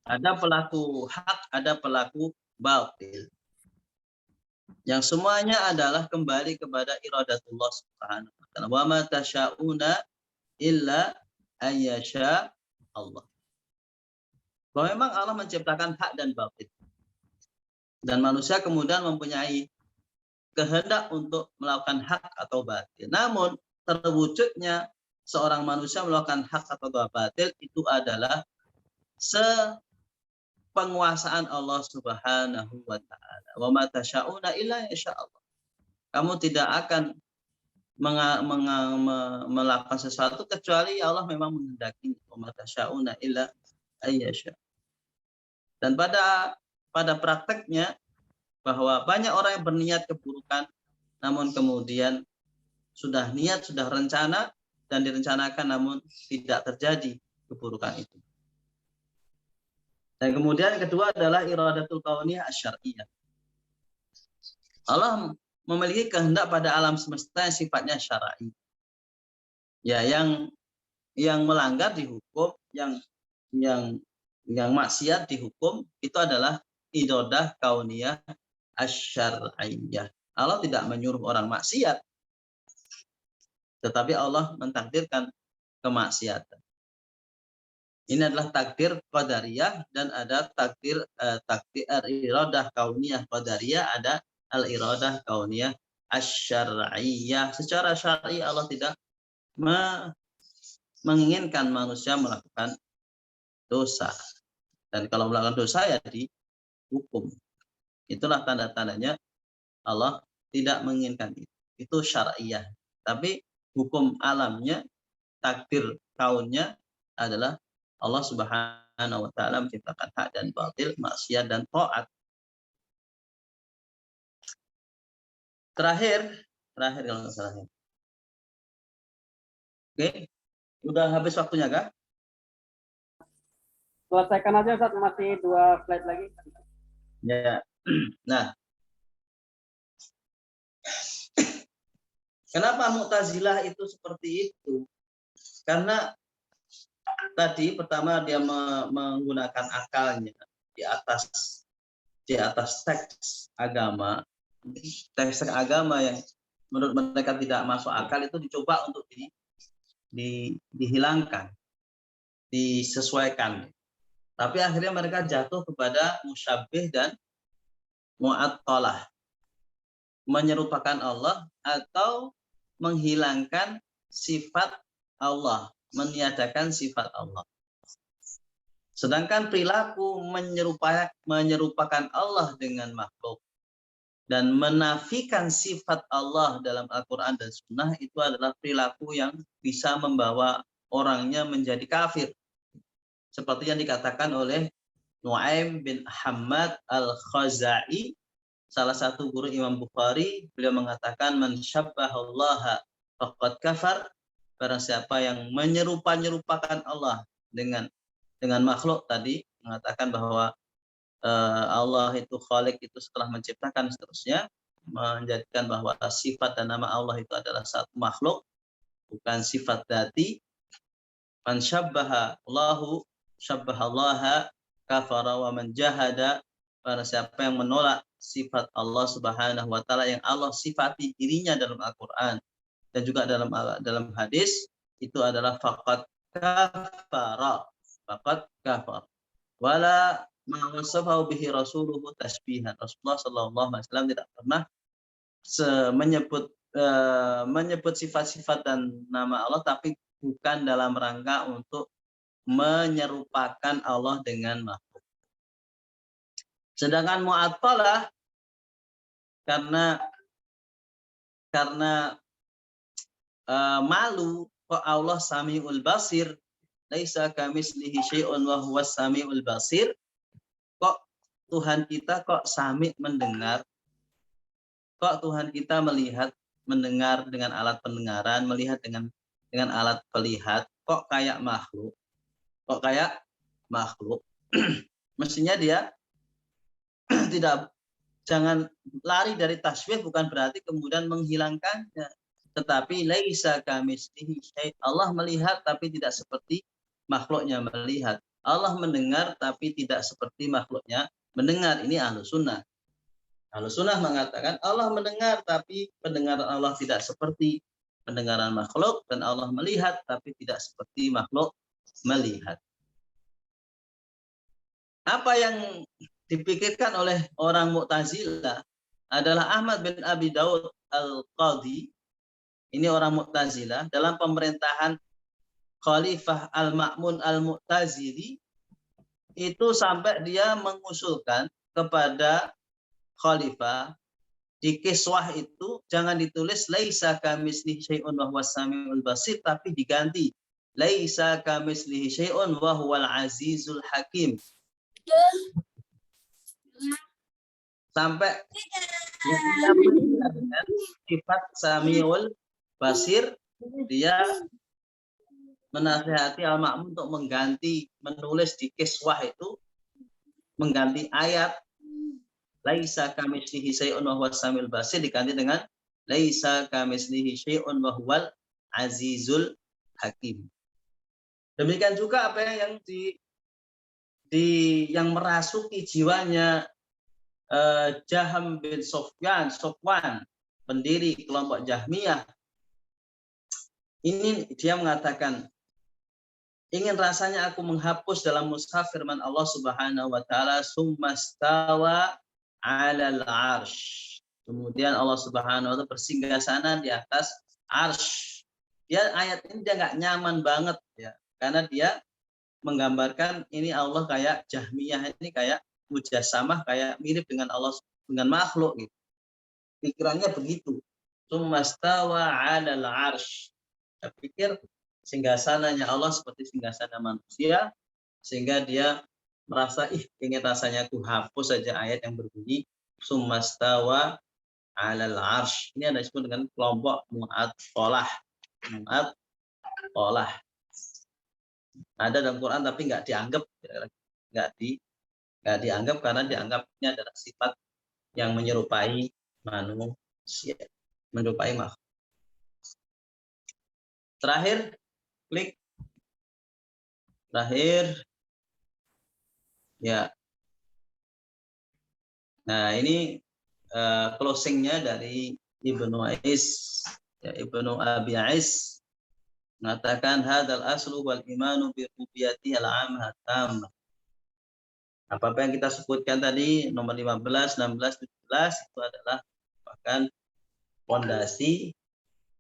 Ada pelaku hak, ada pelaku batil. Yang semuanya adalah kembali kepada iradatullah Subhanahu wa taala. Wa ma tasya'una illa ayyasha Allah. Bahwa memang Allah menciptakan hak dan batil. Dan manusia kemudian mempunyai kehendak untuk melakukan hak atau batil. Namun terwujudnya seorang manusia melakukan hak atau batil itu adalah penguasaan Allah Subhanahu wa taala. Wa ma tasya'una illa Allah. Kamu tidak akan melakukan sesuatu kecuali Allah memang menghendaki. Wa ma tasya'una illa ayyasha. Dan pada prakteknya bahwa banyak orang yang berniat keburukan namun kemudian sudah niat, sudah rencana dan direncanakan namun tidak terjadi keburukan itu. Dan kemudian kedua adalah iradatul kauniyah asyariyah. Allah memiliki kehendak pada alam semesta yang sifatnya syar'i. Ya, yang melanggar dihukum, yang maksiat dihukum itu adalah iradah kauniyah asyariyah. Allah tidak menyuruh orang maksiat, tetapi Allah mentakdirkan kemaksiatan. Ini adalah takdir qadariyah dan ada takdir iradah kauniyah qadariyah, ada al-iradah kauniyah asyariyah. Secara syar'i Allah tidak menginginkan manusia melakukan dosa. Dan kalau melakukan dosa ya dihukum. Itulah tanda-tandanya Allah tidak menginginkan itu. Itu syar'iyah. Tapi hukum alamnya, takdir kaunnya adalah Allah Subhanahu wa taala menciptakan hak dan batil, maksiat dan taat. Terakhir kalau nggak salah. Oke, udah habis waktunya kah? Selesaikan aja Ustaz, masih 2 slide lagi. Ya. Nah, kenapa Mu'tazilah itu seperti itu? Karena tadi pertama dia menggunakan akalnya di atas teks agama yang menurut mereka tidak masuk akal itu dicoba untuk dihilangkan, disesuaikan. Tapi akhirnya mereka jatuh kepada musyabbih dan mu'attalah, menyerupakan Allah atau menghilangkan sifat Allah, meniadakan sifat Allah. Sedangkan perilaku menyerupakan Allah dengan makhluk dan menafikan sifat Allah dalam Al-Quran dan Sunnah itu adalah perilaku yang bisa membawa orangnya menjadi kafir. Seperti yang dikatakan oleh Nu'aim bin Ahmad al-Khazai, salah satu guru Imam Bukhari. Beliau mengatakan man syabbahallaha faqad kafar. Barang siapa yang menyerupakan Allah dengan makhluk tadi, mengatakan bahwa Allah itu khalik itu setelah menciptakan seterusnya, menjadikan bahwa sifat dan nama Allah itu adalah satu makhluk, bukan sifat dzati. Man syabbaha Allahu syabbahallaha kafara wa man jahada. Barang siapa yang menolak sifat Allah Subhanahu wa taala yang Allah sifati dirinya dalam Al-Qur'an dan juga dalam hadis, itu adalah faqad kafara. Faqad kafar. Wala ma wasafahu bihi rasuluhu tasbihan. Rasulullah sallallahu alaihi wasallam tidak pernah menyebut menyebut sifat-sifat dan nama Allah, tapi bukan dalam rangka untuk menyerupakan Allah dengan makhluk. Sedangkan mu'attalah karena malu kok Allah Samiul Basir, laisa kamitslihi syai'un wa huwas Samiul Basir. Kok Tuhan kita kok sami mendengar? Kok Tuhan kita melihat, mendengar dengan alat pendengaran, melihat dengan alat pelihat, kok kayak makhluk? Kok kayak makhluk? Mestinya dia jangan lari dari tasbih, bukan berarti kemudian menghilangkannya. Tetapi laisa kamitslihi syai'. Allah melihat tapi tidak seperti makhluknya melihat. Allah mendengar tapi tidak seperti makhluknya mendengar. Ini Ahlus Sunnah. Ahlus Sunnah mengatakan Allah mendengar tapi pendengaran Allah tidak seperti pendengaran makhluk, dan Allah melihat tapi tidak seperti makhluk melihat. Apa yang dipikirkan oleh orang Mu'tazilah adalah Ahmad bin Abi Daud Al-Qadhi. Ini orang Mu'tazilah dalam pemerintahan Khalifah Al-Ma'mun Al-Mu'tazili, itu sampai dia mengusulkan kepada Khalifah di kiswah itu jangan ditulis laisa kamitslihi syai'un wa huwas samiul basir, tapi diganti laisa kamitslihi syai'un wa huwal azizul hakim. Sampai dengan sifat Samiul Basir, dia menasihati Al-Ma'mun untuk menulis di kiswah itu, mengganti ayat laisa kamitslihi syai'un wa huwas samiul basir diganti dengan laisa kamitslihi syai'un wa huwal azizul hakim. Demikian juga apa yang yang merasuki jiwanya Jaham bin Sofwan, pendiri kelompok Jahmiyah. Ini dia mengatakan, ingin rasanya aku menghapus dalam mushaf firman Allah Subhanahu wa taala summastawa 'alal 'arsy. Kemudian Allah Subhanahu wa taala bersinggasana di atas arsy. Dia ayat ini dia nggak nyaman banget ya, karena dia menggambarkan ini Allah kayak Jahmiyah, ini kayak mujassamah, kayak mirip dengan Allah, dengan makhluk gitu. Pikirannya begitu. Summastawa 'alal 'arsy. Saya pikir singgasananya Allah seperti singgasana manusia, sehingga dia merasa ingin rasanya aku hapus saja ayat yang berbunyi summastawa 'alal 'arsy. Ini ada disebut dengan kelompok mu'attalah. Ada dalam Quran tapi nggak dianggap, nggak dianggap karena dianggapnya adalah sifat yang menyerupai manusia, menyerupai makhluk. Terakhir, klik. Terakhir, ya. Nah ini closingnya dari Ibnu Ais, ya, Ibnu Abi Ais mengatakan hadal aslu wal imanu bi rububiyyati al-'ammah tammah. Apa yang kita sebutkan tadi nomor 15, 16, 17 itu adalah merupakan fondasi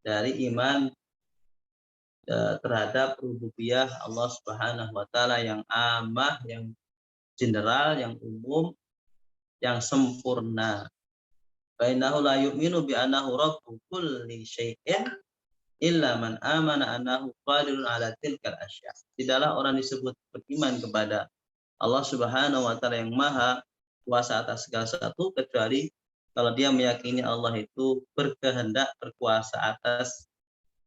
dari iman terhadap rububiyah Allah Subhanahu wa taala yang ammah, yang general, yang umum, yang sempurna. Bainahu la yu'minu bi annahu rabbu kulli syai'in illa man amana annahu qadirun ala tilkal asya. Tidaklah orang disebut beriman kepada Allah Subhanahu wa taala yang maha kuasa atas segala sesuatu, kecuali kalau dia meyakini Allah itu berkehendak, berkuasa atas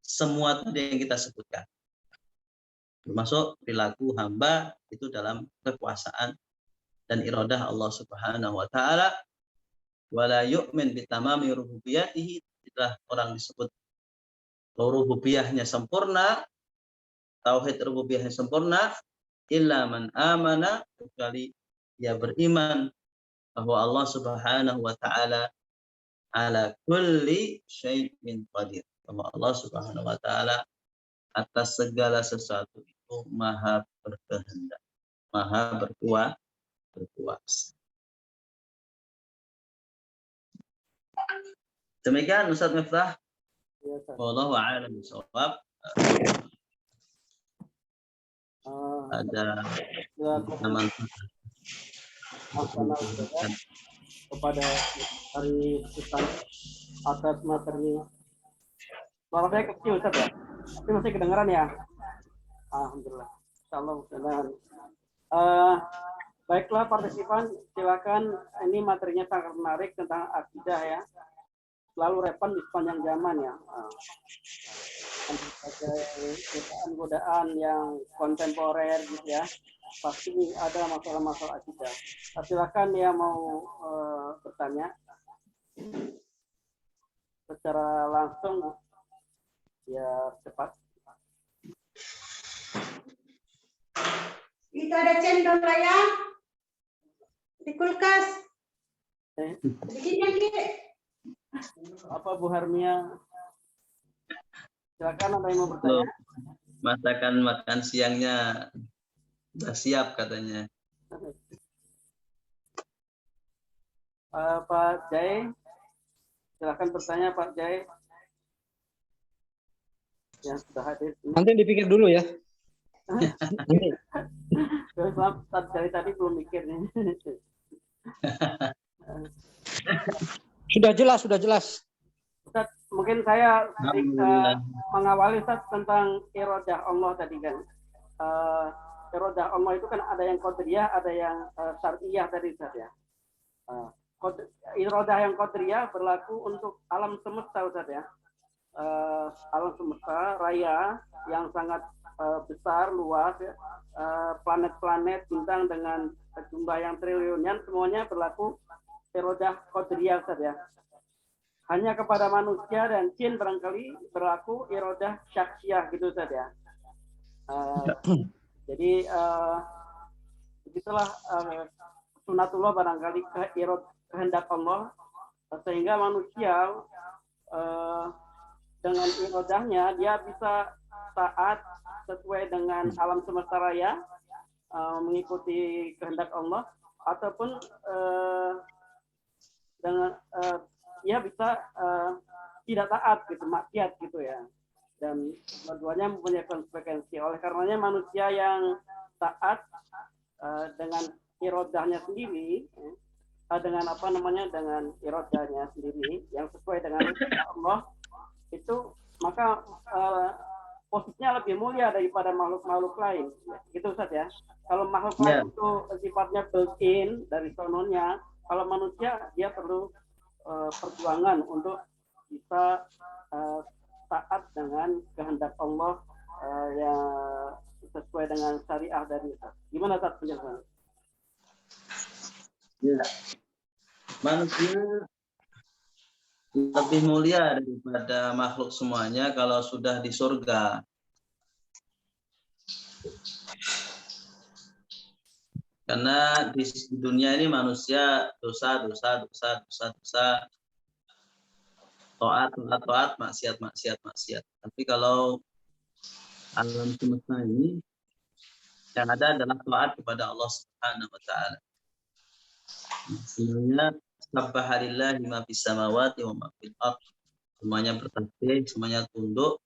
semua yang kita sebutkan. Termasuk perilaku hamba itu dalam kekuasaan dan iradah Allah Subhanahu wa taala. Wala yu'min bi tamami rububiyyatihi, itulah orang disebut rububiyahnya sempurna, tauhid rububiyahnya sempurna, illa man amana, kecuali dia beriman bahwa Allah Subhanahu wa taala ala kulli syai'in qadir, bahwa Allah Subhanahu wa taala atas segala sesuatu itu maha berkehendak, maha berkuasa. Demikian Ustaz Miftah Ya, Ustaz. Wallahu a'lam bishawab. Ada teman kepada dari Ustaz atas materi. Suara saya kecil Ustaz ya, tapi masih kedengaran ya. Alhamdulillah. Insyaallah mudah-mudahan. Baiklah partisipan, silakan. Ini materinya sangat menarik tentang akidah ya. Selalu relevan di sepanjang zaman ya. Godaan-godaan yang kontemporer gitu ya. Pasti ada masalah-masalah akidah. Silakan yang mau bertanya secara langsung ya cepat. Itu ada cendol ya di kulkas. Bikin lagi. Apa Bu Harmia? Silakan, ada yang mau bertanya? Masakan makan siangnya sudah siap katanya. Pak Jai, silakan bertanya Pak Jai. Yang sudah hadir. Nanti dipikir dulu ya. Dari tadi belum mikir nih. Sudah jelas, sudah jelas. Ustaz, mungkin saya mengawali Ustaz tentang irodah Allah tadi kan. Irodah Allah itu kan ada yang qadriyah, ada yang syar'iyah tadi Ustaz ya. Irodah yang qadriyah berlaku untuk alam semesta Ustaz ya. Alam semesta raya yang sangat besar, luas ya. Planet-planet, bintang dengan jumlah yang triliunan, semuanya berlaku irodah qadriyah Ustaz ya. Hanya kepada manusia dan jin barangkali berlaku irodah syaksiyah gitu Ustaz ya. Jadi begitulah sunatullah barangkali kehendak Allah, sehingga manusia dengan irodahnya dia bisa taat sesuai dengan alam semesta raya, mengikuti kehendak Allah, ataupun dengan dia bisa tidak taat gitu, maksiat gitu ya. Dan keduanya mempunyai konsekuensi. Oleh karenanya manusia yang taat dengan irodahnya sendiri, dengan apa namanya, dengan irodahnya sendiri yang sesuai dengan Allah, itu maka posisinya lebih mulia daripada makhluk-makhluk lain, gitu Ustaz ya. Kalau makhluk lain itu sifatnya built-in dari sononya, kalau manusia dia perlu perjuangan untuk bisa taat dengan kehendak Allah yang sesuai dengan syariah dari Ustaz. Gimana Ustaz penjelasan? Ya. Manusia lebih mulia daripada makhluk semuanya kalau sudah di surga. Karena di dunia ini manusia dosa, toat, maksiat. Tapi kalau alam semesta ini yang ada adalah taat kepada Allah Subhanahu wa taala. Semuanya subhanallahi ma fis samawati wa ma fil ardh. Semuanya bertasbih, semuanya tunduk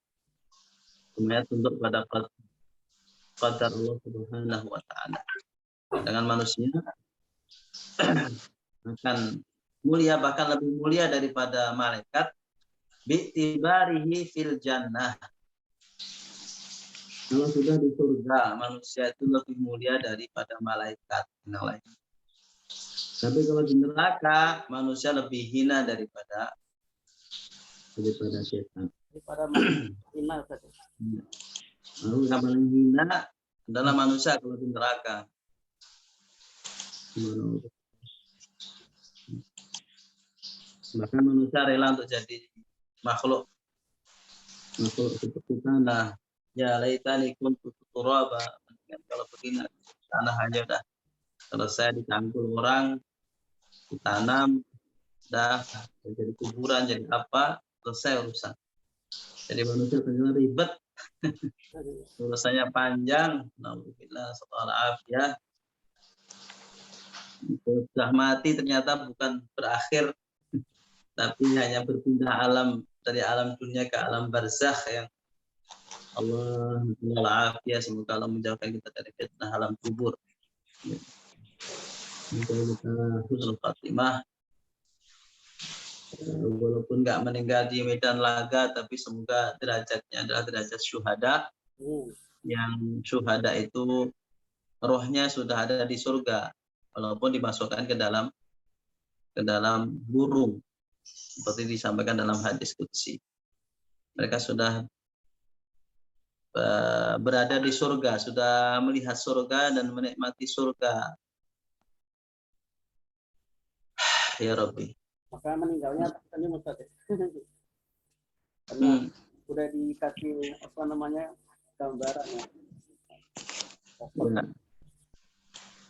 pada qadar Allah Subhanahu wa taala. Dengan manusia akan mulia, bahkan lebih mulia daripada malaikat, bi'tibarihi fil jannah. Kalau sudah di surga, manusia itu lebih mulia daripada malaikat yang lain. Tapi kalau di neraka, manusia lebih hina daripada setan. Daripada hina saja. Lalu yang paling hina adalah manusia kalau di neraka. Bahkan manusia rela untuk jadi makhluk seperti tanah. Ya laitani kuntu turaba. Kalau begini tanah hanya udah selesai dicangkul orang, ditanam, dah jadi kuburan, jadi apa, selesai urusan. Jadi manusia ternyata ribet, urusannya panjang. Alhamdulillah, setelah ya sudah mati ternyata bukan berakhir, tapi hanya berpindah alam dari alam dunia ke alam barzakh yang Allah mengafiat, semoga Allah menjauhkan kita dari fitnah alam kubur. Semoga kita husnul khatimah, walaupun nggak meninggal di medan laga, tapi semoga derajatnya adalah derajat syuhada. Yang syuhada itu rohnya sudah ada di surga, walaupun dimasukkan ke dalam burung, seperti disampaikan dalam hadis qudsi. Mereka sudah berada di surga, sudah melihat surga dan menikmati surga. Ya Rabbi. Maka meninggalnya tadi Ustaz. Karena udah dikasih gambaran ya. Benar.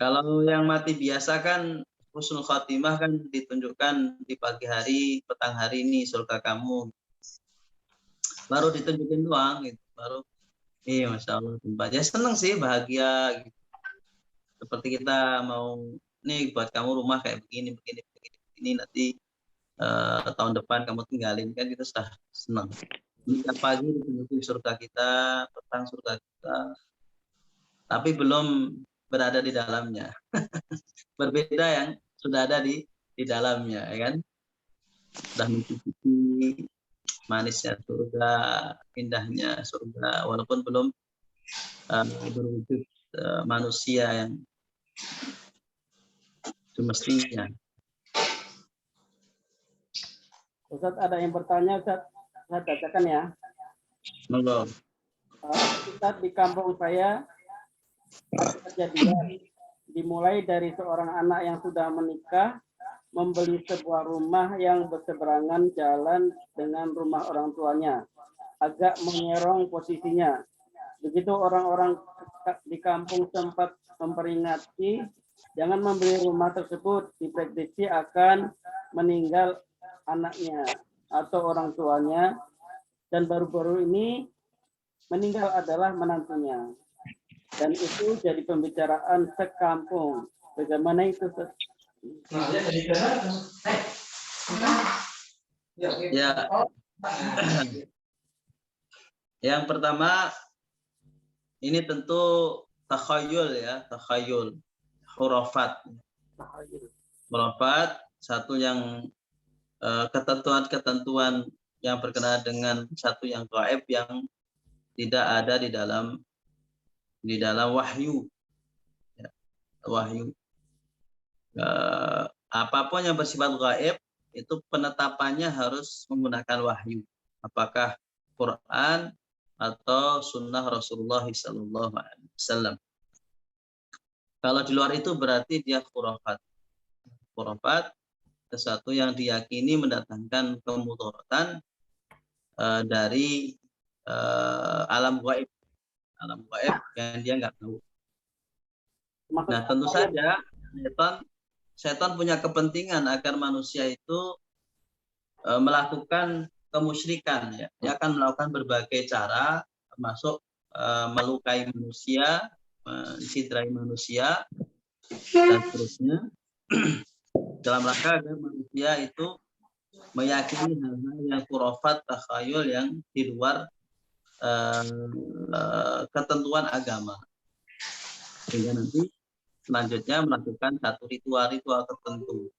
Kalau yang mati biasa kan husnul khatimah kan ditunjukkan di pagi hari, petang hari ini surga kamu. Baru ditunjukin doang gitu. Baru Masya Allah, tempatnya seneng sih, bahagia gitu. Seperti kita mau nih buat kamu rumah kayak begini nanti tahun depan kamu tinggalin, kan kita sudah senang. Ini pagi ditunjukin surga kita, petang surga kita, tapi belum berada di dalamnya. Berbeda yang sudah ada di dalamnya, ya kan? Sudah mencicipi manisnya surga, indahnya surga, walaupun belum berwujud manusia yang semestinya. Ustaz, ada yang bertanya, Ustaz. Saya bacakan ya. Monggo. Ustaz, di kampung saya kejadian dimulai dari seorang anak yang sudah menikah membeli sebuah rumah yang berseberangan jalan dengan rumah orang tuanya, agak mengerong posisinya. Begitu orang-orang di kampung sempat memperingati jangan membeli rumah tersebut, diprediksi akan meninggal anaknya atau orang tuanya, dan baru-baru ini meninggal adalah menantunya, dan itu jadi pembicaraan sekampung. Bagaimana itu? Ya. Yang pertama, ini tentu takhayul ya, takhayul, khurafat. Khurafat, satu yang ketentuan-ketentuan yang berkenaan dengan satu yang gaib yang tidak ada di dalam wahyu. Ya, wahyu. Apapun yang bersifat gaib itu penetapannya harus menggunakan wahyu, apakah Quran atau sunnah Rasulullah SAW. Kalau di luar itu berarti dia khurafat. Khurafat sesuatu yang diyakini mendatangkan kemudaratan dari alam gaib yang dia nggak tahu. Nah, tentu saja setan punya kepentingan agar manusia itu melakukan kemusyrikan, ya. Dia akan melakukan berbagai cara, termasuk melukai manusia, mencidrai manusia, dan seterusnya, dalam rangka agar manusia itu meyakini hal-hal yang khurafat, takhayul yang di luar ketentuan agama, sehingga nanti selanjutnya melakukan satu ritual tertentu.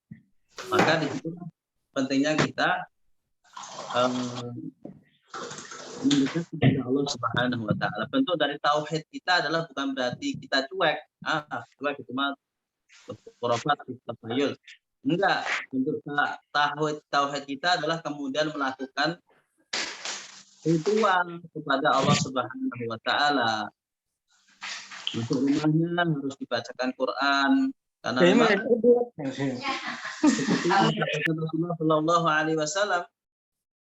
Maka di situ pentingnya kita mendekat kepada Allah Subhanahu wa taala. Bentuk dari tauhid kita adalah bukan berarti kita cuek. Cuek itu mah khurafat, takhayul. Enggak, bentuk tauhid kita adalah kemudian melakukan ritual kepada Allah Subhanahu wa taala. Untuk rumahnya harus dibacakan Quran, karena memang seperti Rasulullah Shallallahu Alaihi Wasallam,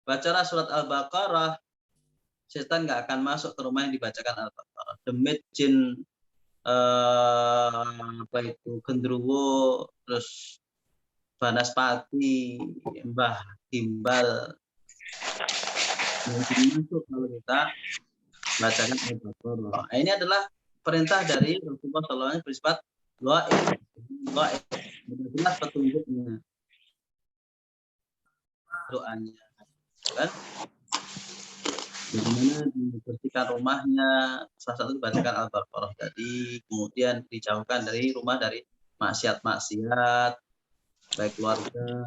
bacalah surat Al-Baqarah, setan nggak akan masuk ke rumah yang dibacakan Al-Baqarah. Demit, jin, genderuwo, terus banaspati, mbah timbal, mungkin masuk kalau kita bacakan Al-Baqarah. Nah, ini adalah perintah dari Rasulullah SAW bersifat gaib. Jelas petunjuknya, doanya. kan? Bagaimana dibersihkan rumahnya, salah satu dibacakan Al-Baqarah tadi, kemudian dijauhkan dari rumah dari maksiat-maksiat, baik keluarga,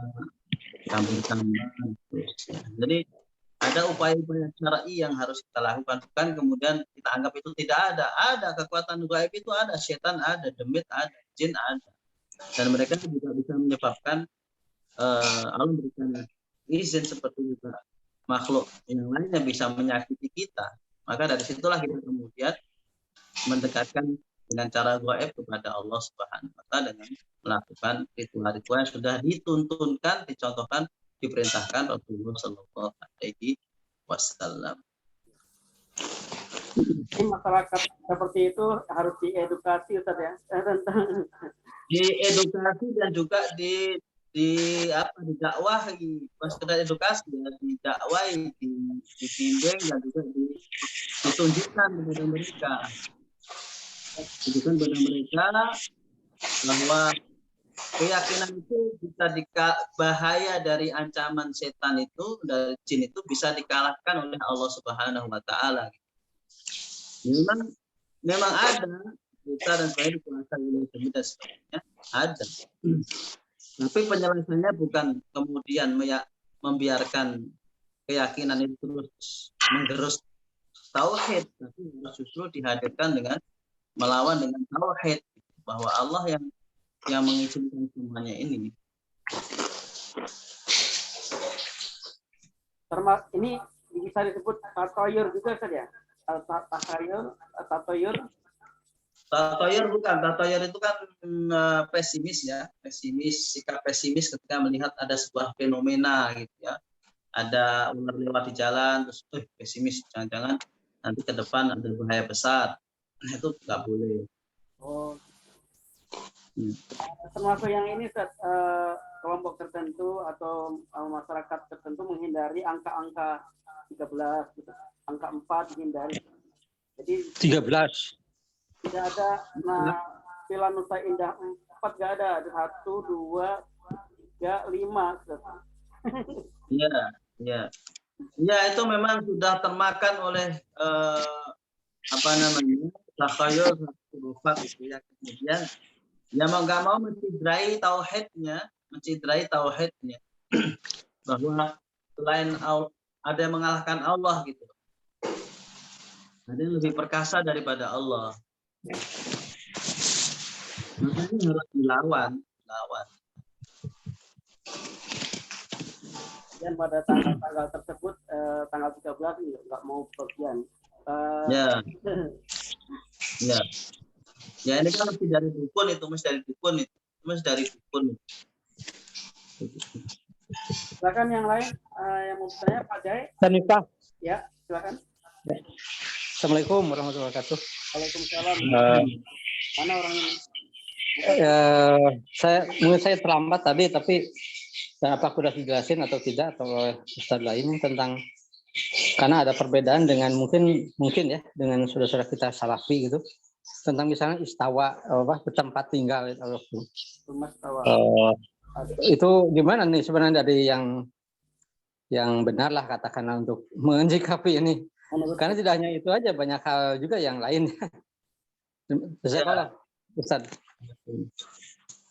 kamar-kamar, seterusnya. Jadi ada upaya-upaya syar'i yang harus kita lakukan, bukan kemudian kita anggap itu tidak ada. Ada kekuatan gaib itu ada, setan ada, demit ada, jin ada, dan mereka juga bisa menyebabkan Allah memberikan izin seperti itu. Makhluk yang lainnya bisa menyakiti kita, maka dari situlah kita kemudian mendekatkan dengan cara gaib kepada Allah Subhanahu wa taala dengan melakukan ritual-ritual yang sudah dituntunkan, dicontohkan, diperintahkan Rasulullah Shallallahu Alaihi Wasallam. Ini masyarakat seperti itu harus diedukasi, Ustaz ya, tentang diedukasi dan juga didakwahi, bukan sekedar edukasi ya, didakwahi, dibimbing dan juga ditunjukkan kepada mereka. Tunjukkan kepada mereka bahwa keyakinan itu bisa bahaya dari ancaman setan itu, dari jin itu bisa dikalahkan oleh Allah Subhanahu wa taala. Memang ada kita dan saya dikuasai oleh jin dan sebagainya, ada. Tapi penyelesaiannya bukan kemudian membiarkan keyakinan itu terus menggerus tauhid, tapi justru dihadirkan dengan melawan dengan tauhid, bahwa Allah yang mengizinkan semuanya ini. Ini bisa disebut tatoyur juga, Ustaz ya? Tatoyur. Tatoyur bukan, tatoyur itu kan pesimis ya, sikap pesimis ketika melihat ada sebuah fenomena gitu ya, ada ular lewat di jalan terus pesimis, jangan-jangan nanti ke depan ada bahaya besar, itu nggak boleh. Oh, termasuk yang ini Ustaz, kelompok tertentu atau masyarakat tertentu menghindari angka-angka 13, gitu. Angka 4 dihindari. Jadi 13. tidak ada, Pila Nusa Indah 4 nggak ada, 1, 2, 3, 5. Iya, itu memang sudah termakan oleh takhayul, khurafat itu ya. Kemudian ya mau nggak mau mencidrai tauhidnya, bahwa selain ada yang mengalahkan Allah gitu, ada yang lebih perkasa daripada Allah. Makanya harus dilawan. Dan pada tanggal tersebut, tanggal 13 ini nggak mau pergian. Ya, ini kan mesti dari dukun itu, mesti dari dukun. Silakan yang lain yang mau bertanya, Pak Jai. Sanifah. Ya, silakan. Assalamualaikum warahmatullahi wabarakatuh. Waalaikumsalam. Mana orang ini? Saya terlambat tadi, tapi apa sudah dijelasin atau tidak atau Ustaz lain tentang, karena ada perbedaan dengan mungkin ya dengan saudara-saudara kita Salafi gitu, tentang misalnya istawa, tempat tinggal itu gimana nih sebenarnya dari yang benar lah katakanlah untuk menyikapi ini, karena tidak hanya itu aja, banyak hal juga yang lain. Jazakallah Ustaz.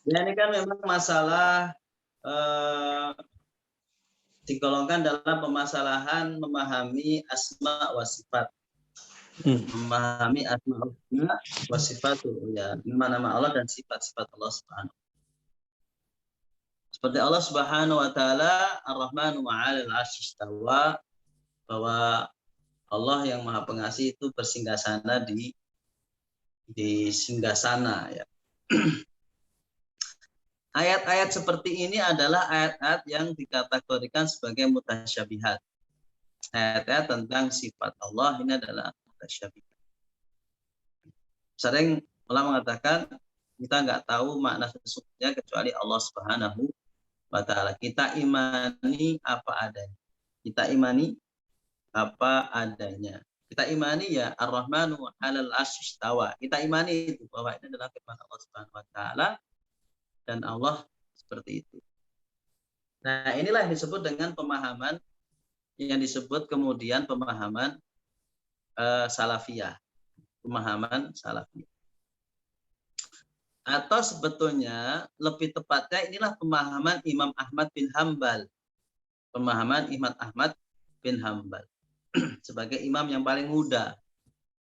Ya, ini kan memang masalah digolongkan dalam permasalahan memahami asma wa sifat. Memahami asma wa sifat, ya, nama-nama Allah dan sifat-sifat Allah Subhanahu. Seperti Allah Subhanahu wa taala Ar-Rahmanu 'alal 'arsy istawa, bahwa Allah yang Maha Pengasih itu bersinggasana di singgasana ya. Ayat-ayat seperti ini adalah ayat-ayat yang dikategorikan sebagai mutasyabihat. Ayat-ayat tentang sifat Allah ini adalah mutasyabihat. Sering ulama mengatakan kita nggak tahu makna sesungguhnya kecuali Allah Subhanahu wa taala. Kita imani apa adanya. Kita imani ya Ar-Rahmanu 'alal 'arsy istawa. Kita imani itu bahwa ini adalah firman Allah Subhanahu wa taala dan Allah seperti itu. Nah, inilah yang disebut dengan pemahaman yang disebut kemudian pemahaman salafiyah. Pemahaman salafiyah. Atau sebetulnya lebih tepatnya inilah pemahaman Imam Ahmad bin Hambal. Pemahaman Imam Ahmad bin Hambal sebagai imam yang paling muda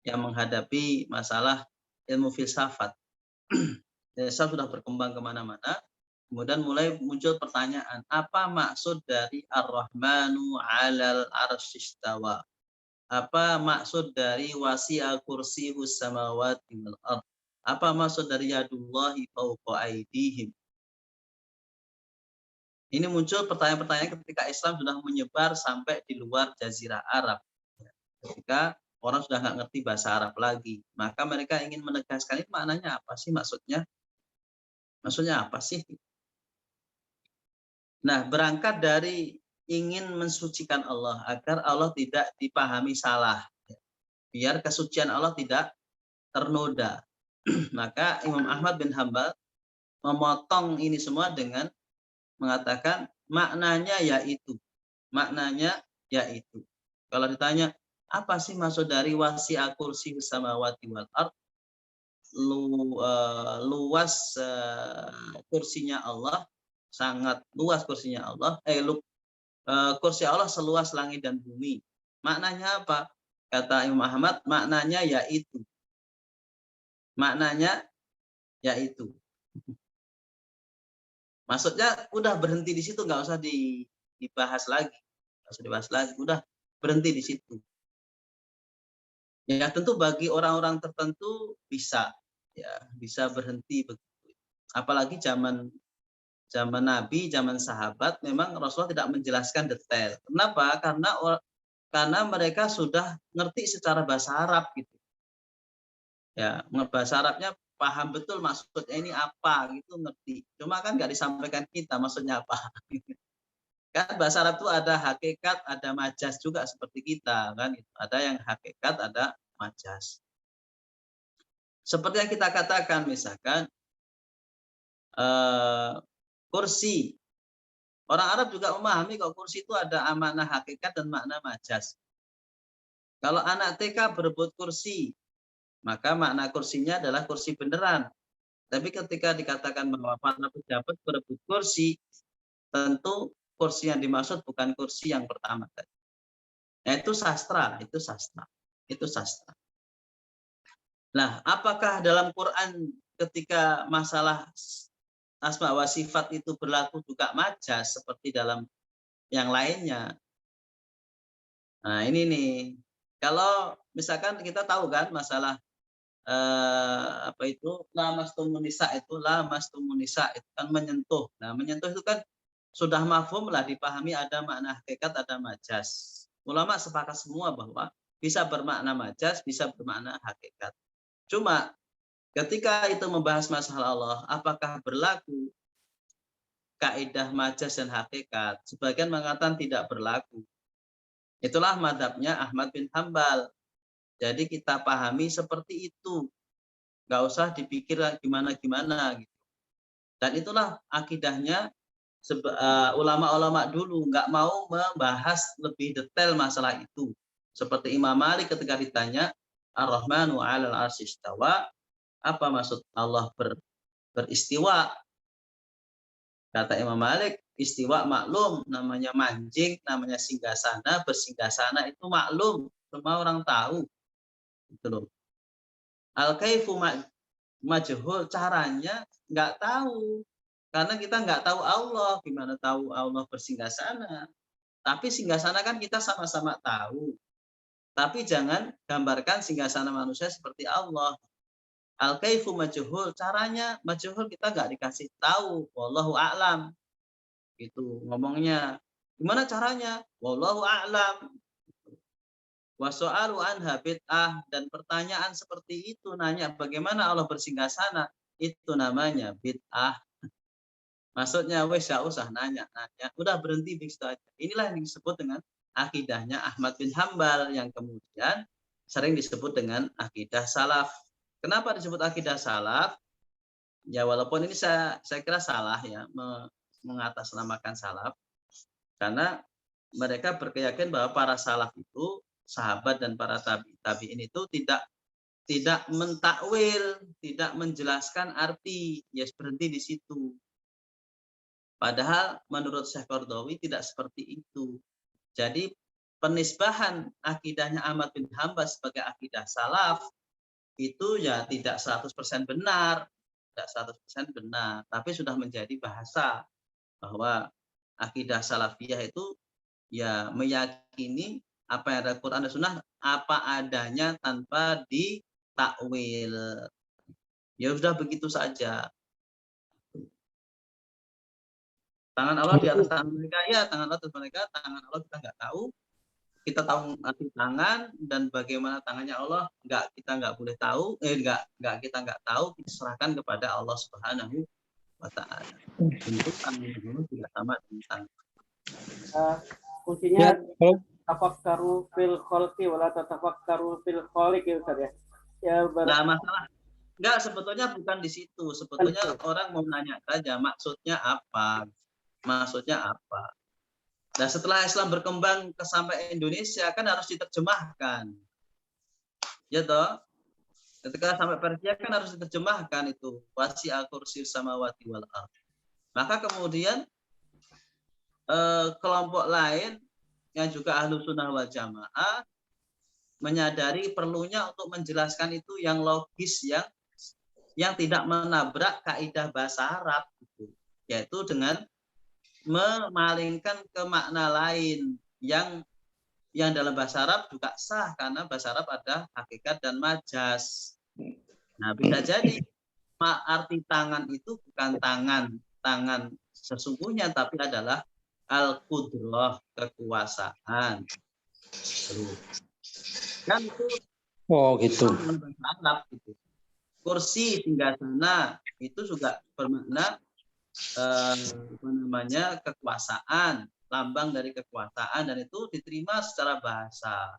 yang menghadapi masalah ilmu filsafat. Saya sudah berkembang kemana-mana. Kemudian mulai muncul pertanyaan, apa maksud dari Ar-Rahmanu 'alal 'arsy istawa? Apa maksud dari wasi'a kursiyus samawati wal ardh? Apa maksud dari yadullahi fawqa aydihim? Ini muncul pertanyaan-pertanyaan ketika Islam sudah menyebar sampai di luar Jazirah Arab. Ketika orang sudah nggak ngerti bahasa Arab lagi, maka mereka ingin menegaskan ini maknanya apa sih maksudnya? Maksudnya apa sih? Nah, berangkat dari ingin mensucikan Allah agar Allah tidak dipahami salah. Biar kesucian Allah tidak ternoda. Maka Imam Ahmad bin Hambal memotong ini semua dengan mengatakan maknanya yaitu. Maknanya yaitu. Kalau ditanya, apa sih maksud dari wasi'a kursiyus samawati wal ardh? Luas kursinya Allah, sangat luas kursinya Allah. Kursi Allah seluas langit dan bumi. Maknanya apa? Kata Imam Ahmad, maknanya yaitu. Maknanya yaitu. Maksudnya udah berhenti di situ, nggak usah dibahas lagi. Nggak usah dibahas lagi, udah berhenti di situ. Ya tentu bagi orang-orang tertentu bisa, ya bisa berhenti begitu. Apalagi zaman Nabi, zaman sahabat, memang Rasulullah tidak menjelaskan detail. Kenapa? Karena mereka sudah ngerti secara bahasa Arab gitu. Ya, bahasa Arabnya paham betul maksudnya ini apa gitu, ngerti. Cuma kan nggak disampaikan kita maksudnya apa. Kan bahasa Arab itu ada hakikat, ada majas juga seperti kita kan. Ada yang hakikat, ada majas. Seperti yang kita katakan misalkan kursi. Orang Arab juga memahami kalau kursi itu ada makna hakikat dan makna majas. Kalau anak TK berebut kursi, maka makna kursinya adalah kursi beneran. Tapi ketika dikatakan bahwa para pejabat berebut kursi, tentu kursi yang dimaksud bukan kursi yang pertama tadi. Nah, itu sastra. Nah, apakah dalam Quran ketika masalah asma wa sifat itu berlaku juga majas seperti dalam yang lainnya? Nah, ini nih. Kalau misalkan kita tahu kan masalah apa itu lamastumunisa itu kan menyentuh. Nah, menyentuh itu kan sudah mafhum lah, dipahami ada makna hakikat, ada majas. Ulama sepakat semua bahwa bisa bermakna majas, bisa bermakna hakikat. Cuma ketika itu membahas masalah Allah, apakah berlaku kaidah majas dan hakikat? Sebagian mengatakan tidak berlaku. Itulah mazhabnya Ahmad bin Hambal. Jadi kita pahami seperti itu, nggak usah dipikir gimana-gimana gitu. Dan itulah akidahnya ulama-ulama dulu, nggak mau membahas lebih detail masalah itu. Seperti Imam Malik ketika ditanya Ar-Rahmanu 'alal 'arsy istawa, apa maksud Allah beristiwa? Kata Imam Malik, istiwa maklum, namanya manjing, namanya singgasana, bersinggasana itu maklum, semua orang tahu. Gitu loh. Al-kaifu majhul, caranya nggak tahu. Karena kita nggak tahu Allah, gimana tahu Allah bersinggasana. Tapi singgasana kan kita sama-sama tahu. Tapi jangan gambarkan singgasana manusia seperti Allah. Al-kaifu majhul, caranya majhul, kita nggak dikasih tahu. Wallahu a'lam. Gitu ngomongnya. Gimana caranya? Wallahu a'lam. Waso'alu anha bid'ah, dan pertanyaan seperti itu, nanya bagaimana Allah bersinggasana, itu namanya bid'ah. Maksudnya wes gak usah nanya, udah berhenti di situ aja. Inilah yang disebut dengan akidahnya Ahmad bin Hambal yang kemudian sering disebut dengan akidah salaf. Kenapa disebut akidah salaf? Ya walaupun ini saya kira salah ya mengatasnamakan salaf, karena mereka berkeyakinan bahwa para salaf itu, sahabat dan para tabi'in itu tidak mentakwil, tidak menjelaskan arti, ya berhenti di situ. Padahal menurut Syekh Qaradawi tidak seperti itu. Jadi penisbahan akidahnya Ahmad bin Hanbal sebagai akidah salaf itu ya tidak 100% benar, tidak 100% benar, tapi sudah menjadi bahasa bahwa akidah salafiyah itu ya meyakini apa yang ada Quran dan Sunnah apa adanya tanpa ditakwil. Ya sudah begitu saja. Tangan Allah di atas tangan mereka, ya tangan Allah atas mereka, tangan Allah kita nggak tahu. Kita tahu arti tangan dan bagaimana tangannya Allah kita nggak boleh tahu, kita nggak tahu, kita serahkan kepada Allah Subhanahu wa Ta'ala. Bentuk tangan Allah tidak sama dengan tangan. Kuncinya tafakkaru fil khalqi wala tatafakkaru fil khaliq ya Ustaz ya. Nah, masalah enggak, sebetulnya bukan di situ. Sebetulnya orang mau nanya saja maksudnya apa. Maksudnya apa? Nah, setelah Islam berkembang ke sampai Indonesia kan harus diterjemahkan. Ya toh? Ketika sampai Persia kan harus diterjemahkan itu. Wasi'a kursiyyus samawati wal ardh. Maka kemudian kelompok lain yang juga ahlu sunnah wal jamaah menyadari perlunya untuk menjelaskan itu yang logis, yang tidak menabrak kaidah bahasa Arab, gitu. Yaitu dengan memalingkan ke makna lain yang dalam bahasa Arab juga sah karena bahasa Arab ada hakikat dan majas. Nah, bisa jadi arti tangan itu bukan tangan sesungguhnya, tapi adalah al-qudrah, kekuasaan. Kan itu gitu. Bahasa Arab gitu. Kursi singgasana itu juga bermakna kekuasaan, lambang dari kekuasaan, dan itu diterima secara bahasa.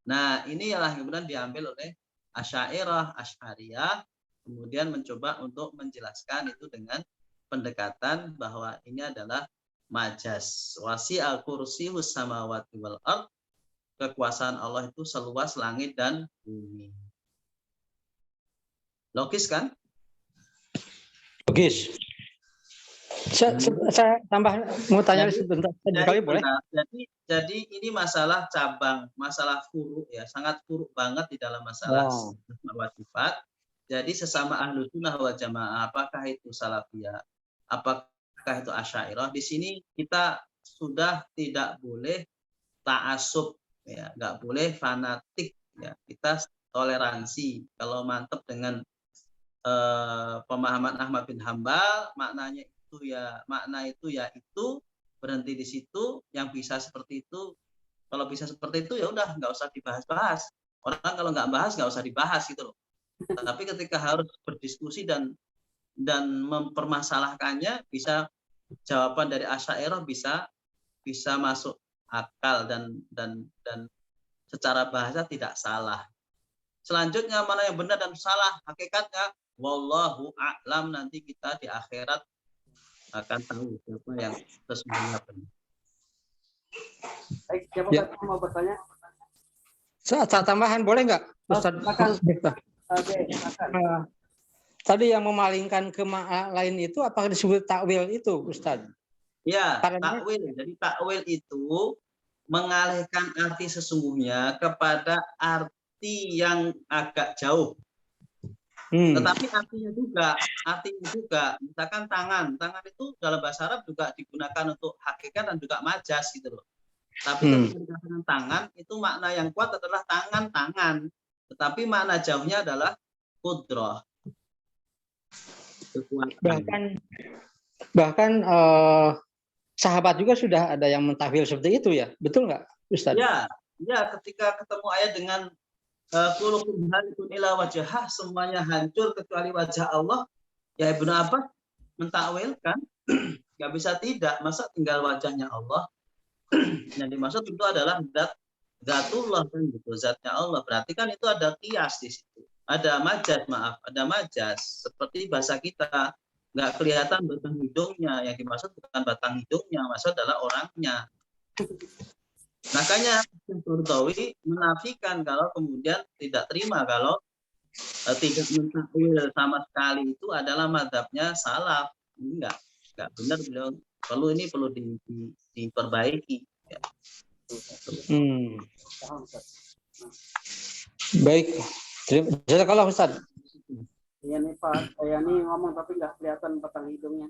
Nah, ini yang kemudian diambil oleh Asy'ariyah, kemudian mencoba untuk menjelaskan itu dengan pendekatan bahwa ini adalah majas. Wasi'a kursiyyus samawati wal ardh, kekuasaan Allah itu seluas langit dan bumi. Logis kan? Logis. Saya tambah mau tanya sebentar kali boleh? Jadi ini masalah cabang, masalah furu ya, sangat furu banget di dalam masalah sifat. Jadi sesama ahlu sunnah wal jamaah, apakah itu salafiyah, apakah itu asy'ariyah, di sini kita sudah tidak boleh ta'assub ya, nggak boleh fanatik ya, kita toleransi. Kalau mantap dengan pemahaman Ahmad bin Hanbal, makna itu berhenti di situ. Yang bisa seperti itu, kalau bisa seperti itu ya udah nggak usah dibahas-bahas. Orang kalau nggak bahas nggak usah dibahas gitu loh. Tapi ketika harus berdiskusi dan mempermasalahkannya, bisa jawaban dari Asy'ariyah bisa masuk akal dan secara bahasa tidak salah. Selanjutnya mana yang benar dan salah, hakikatnya wallahu a'lam, nanti kita di akhirat akan tahu siapa yang sesungguhnya benar. Baik, siapa yang mau bertanya? Tambahan boleh nggak, Ustaz? Oke, silakan. Tadi yang memalingkan ke makna lain itu apakah disebut takwil itu, Ustaz? Ya, takwil. Jadi takwil itu mengalihkan arti sesungguhnya kepada arti yang agak jauh. Tetapi artinya juga, misalkan tangan itu dalam bahasa Arab juga digunakan untuk hakikat dan juga majas gitu loh. Tapi ketika dikatakan tangan, itu makna yang kuat adalah tangan. Tetapi makna jauhnya adalah qudrah. Bahkan sahabat juga sudah ada yang mentahwil seperti itu ya, betul nggak, Ustaz? Ya, ketika ketemu ayat dengan kullukum halikun ila wajhah, semuanya hancur kecuali wajah Allah. Ya Ibnu Abbas mentakwilkan, nggak bisa tidak, masa tinggal wajahnya Allah. Yang dimaksud itu adalah zatullah kan gitu, zatnya Allah. Berarti kan itu ada qiyas di situ. Ada majas, seperti bahasa kita nggak kelihatan batang hidungnya. Yang dimaksud bukan batang hidungnya, maksud adalah orangnya. Makanya Qurtubi menafikan kalau kemudian tidak terima kalau tidak mentakwil sama sekali itu adalah mazhabnya salaf. Enggak benar beliau. Perlu diperbaiki. Ya. Baik. Jazakallah Ustaz. Iya nih Pak, saya nih ngomong tapi nggak kelihatan batang hidungnya.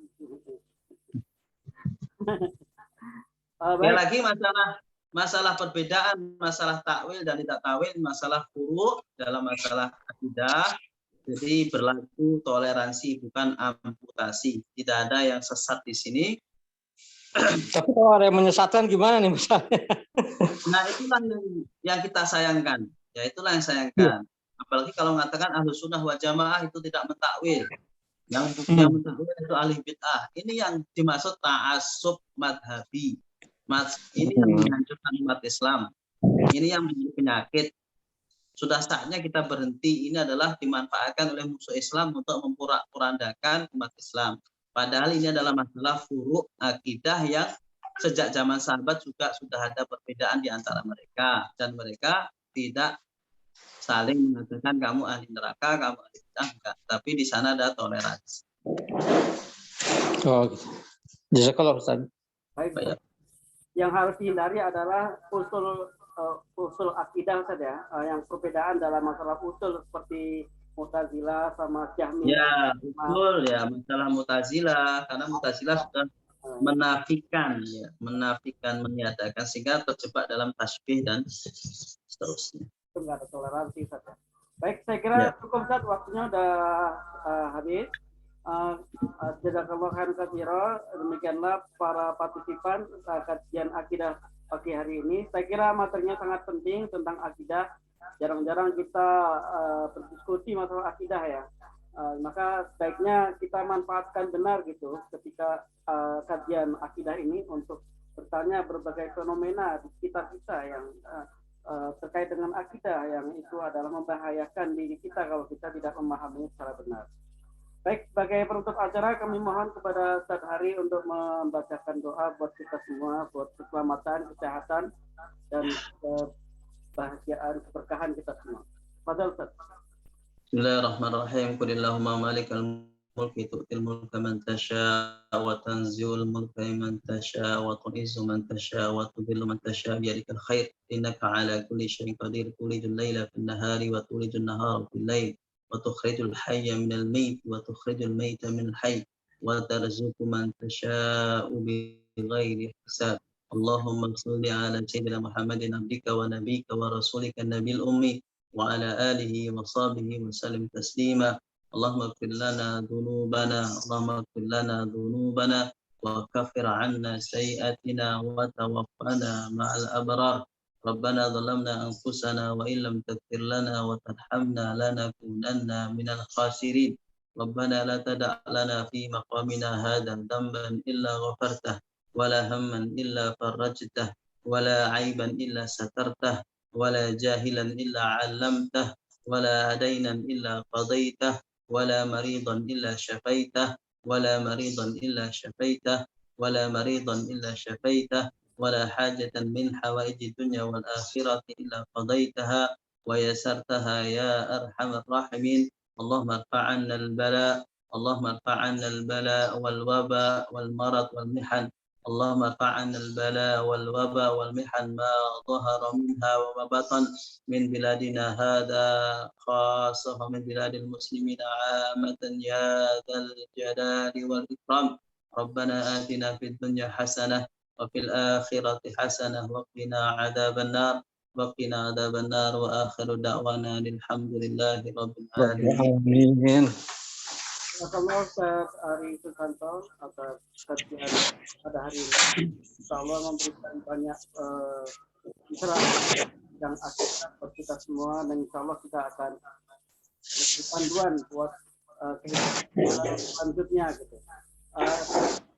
Sekali lagi masalah perbedaan, masalah takwil dan tidak takwil, masalah furu' dalam masalah akidah. Jadi berlaku toleransi, bukan amputasi. Tidak ada yang sesat di sini. Tapi kalau ada yang menyesatkan gimana nih misalnya? Nah itulah yang kita sayangkan. Ya itulah yang sayangkan. Apalagi kalau mengatakan Ahlus Sunnah wal Jamaah itu tidak mentakwil. Yang mentakwil itu ahli bid'ah. Ini yang dimaksud ta'assub madhabi. Ini yang menghancurkan umat Islam. Ini yang menjadi penyakit. Sudah saatnya kita berhenti. Ini adalah dimanfaatkan oleh musuh Islam untuk memporak-porandakan umat Islam. Padahal ini adalah masalah furu' akidah yang sejak zaman sahabat juga sudah ada perbedaan di antara mereka. Dan mereka tidak saling mengatakan kamu ahli neraka, kamu ahli bid'ah. Tapi di sana ada toleransi. Oh, jazakallah Ustaz. Baik. Yang harus dihindari adalah usul akidah saja, yang perbedaan dalam masalah usul seperti Mu'tazilah sama Jahmiyah. Ya, betul ya, masalah Mu'tazilah, karena Mu'tazilah sudah menafikan, meniadakan sehingga terjebak dalam tasbih dan seterusnya. Itu nggak ada toleransi saja. Baik, saya kira cukup Ustaz, waktunya udah habis. Jazakallahu khairan katsiran. Demikianlah para partisipan kajian akidah pagi hari ini. Saya kira materinya sangat penting tentang akidah. Jarang-jarang kita berdiskusi masalah akidah ya. Maka sebaiknya kita manfaatkan benar gitu ketika kajian akidah ini untuk bertanya berbagai fenomena di sekitar kita yang terkait dengan akidah yang itu adalah membahayakan diri kita kalau kita tidak memahaminya secara benar. Baik, sebagai penutup acara kami mohon kepada Ustaz Hari untuk membacakan doa buat kita semua, buat keselamatan, kesehatan, dan kebahagiaan, keberkahan kita semua. Fadhal Ustaz. Bismillahirrahmanirrahim. Qulillahumma malikal mulki tu'til mulka man tasha' wa tanzi'ul mulka man tasha' wa tu'izzu man tasha' wa tudhillu man tasha' biyadikal khair innaka 'ala kulli syai'in qadir. Tulijul laila fin nahari wa tulijun nahara fil lail wa tukhrijul hayya minal mayt wa tukhrijul mayta minal hayy wa tarzuqu man tasha'u bighairi hisab. Allahumma shalli 'ala sayyidina Muhammadin abdika wa nabiyyika wa rasulika nabil ummi wa 'ala alihi wa sahbihi wa sallim taslima. Allahumma ighfir lana dhunubana wa kaffir 'anna sayyi'atina wa tawaffana ma'al abrar. Rabbana zalamna anfusana wa illam taghfir lana wa tarhamna lanakunanna minal khasirin. Rabbana la tada' lana fi maqamina hadha dhanban illa ghafartah wa la hamman illa farajtah wa la 'aiban illa satartah wa la jahilan illa 'allamtah wa la hadainan illa qadaitah wa la maridan illa syafaitah wa la maridan illa syafaitah wa la maridan illa syafaitah ولا حاجة من حوائج الدنيا والآخرة إلا قضيتها ويسرتها يا أرحم الراحمين. اللهم ارفع عنا البلاء والوباء والمرض والمحن. اللهم ارفع عنا البلاء والوباء والمحن ما ظهر منها وما بطن من بلادنا هذا خاصة ومن بلاد المسلمين عامة يا ذا الجلال والإكرام. ربنا آتنا في الدنيا حسنة وفي الآخرة حسنة وقنا عذاب النار وآخر دعوانا الحمد لله رب العالمين. Terima Ustaz Ari Susanto atas kajian pada hari ini. Insyaallah memberikan banyak pencerahan yang akan buat kita semua dan insyaallah kita akan memberi panduan buat kehidupan selanjutnya gitu.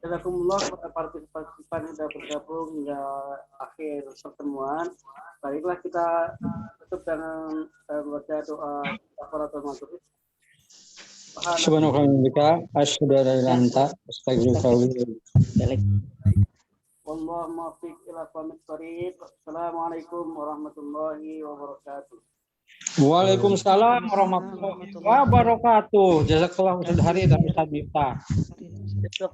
Jazakumullah kepada partisipan yang sudah bergabung hingga akhir pertemuan. Baiklah kita tutup dengan baca doa kafaratul majlis. Subhanallah, asyhadu an la ilaha illa anta, astaghfiruka wa atubu ilaik. Wallahu muwaffiq ila aqwamit thoriq. Assalamualaikum warahmatullahi wabarakatuh. Waalaikumsalam warahmatullahi wabarakatuh. Jazakallahu khairan dan Ustaz Miftah.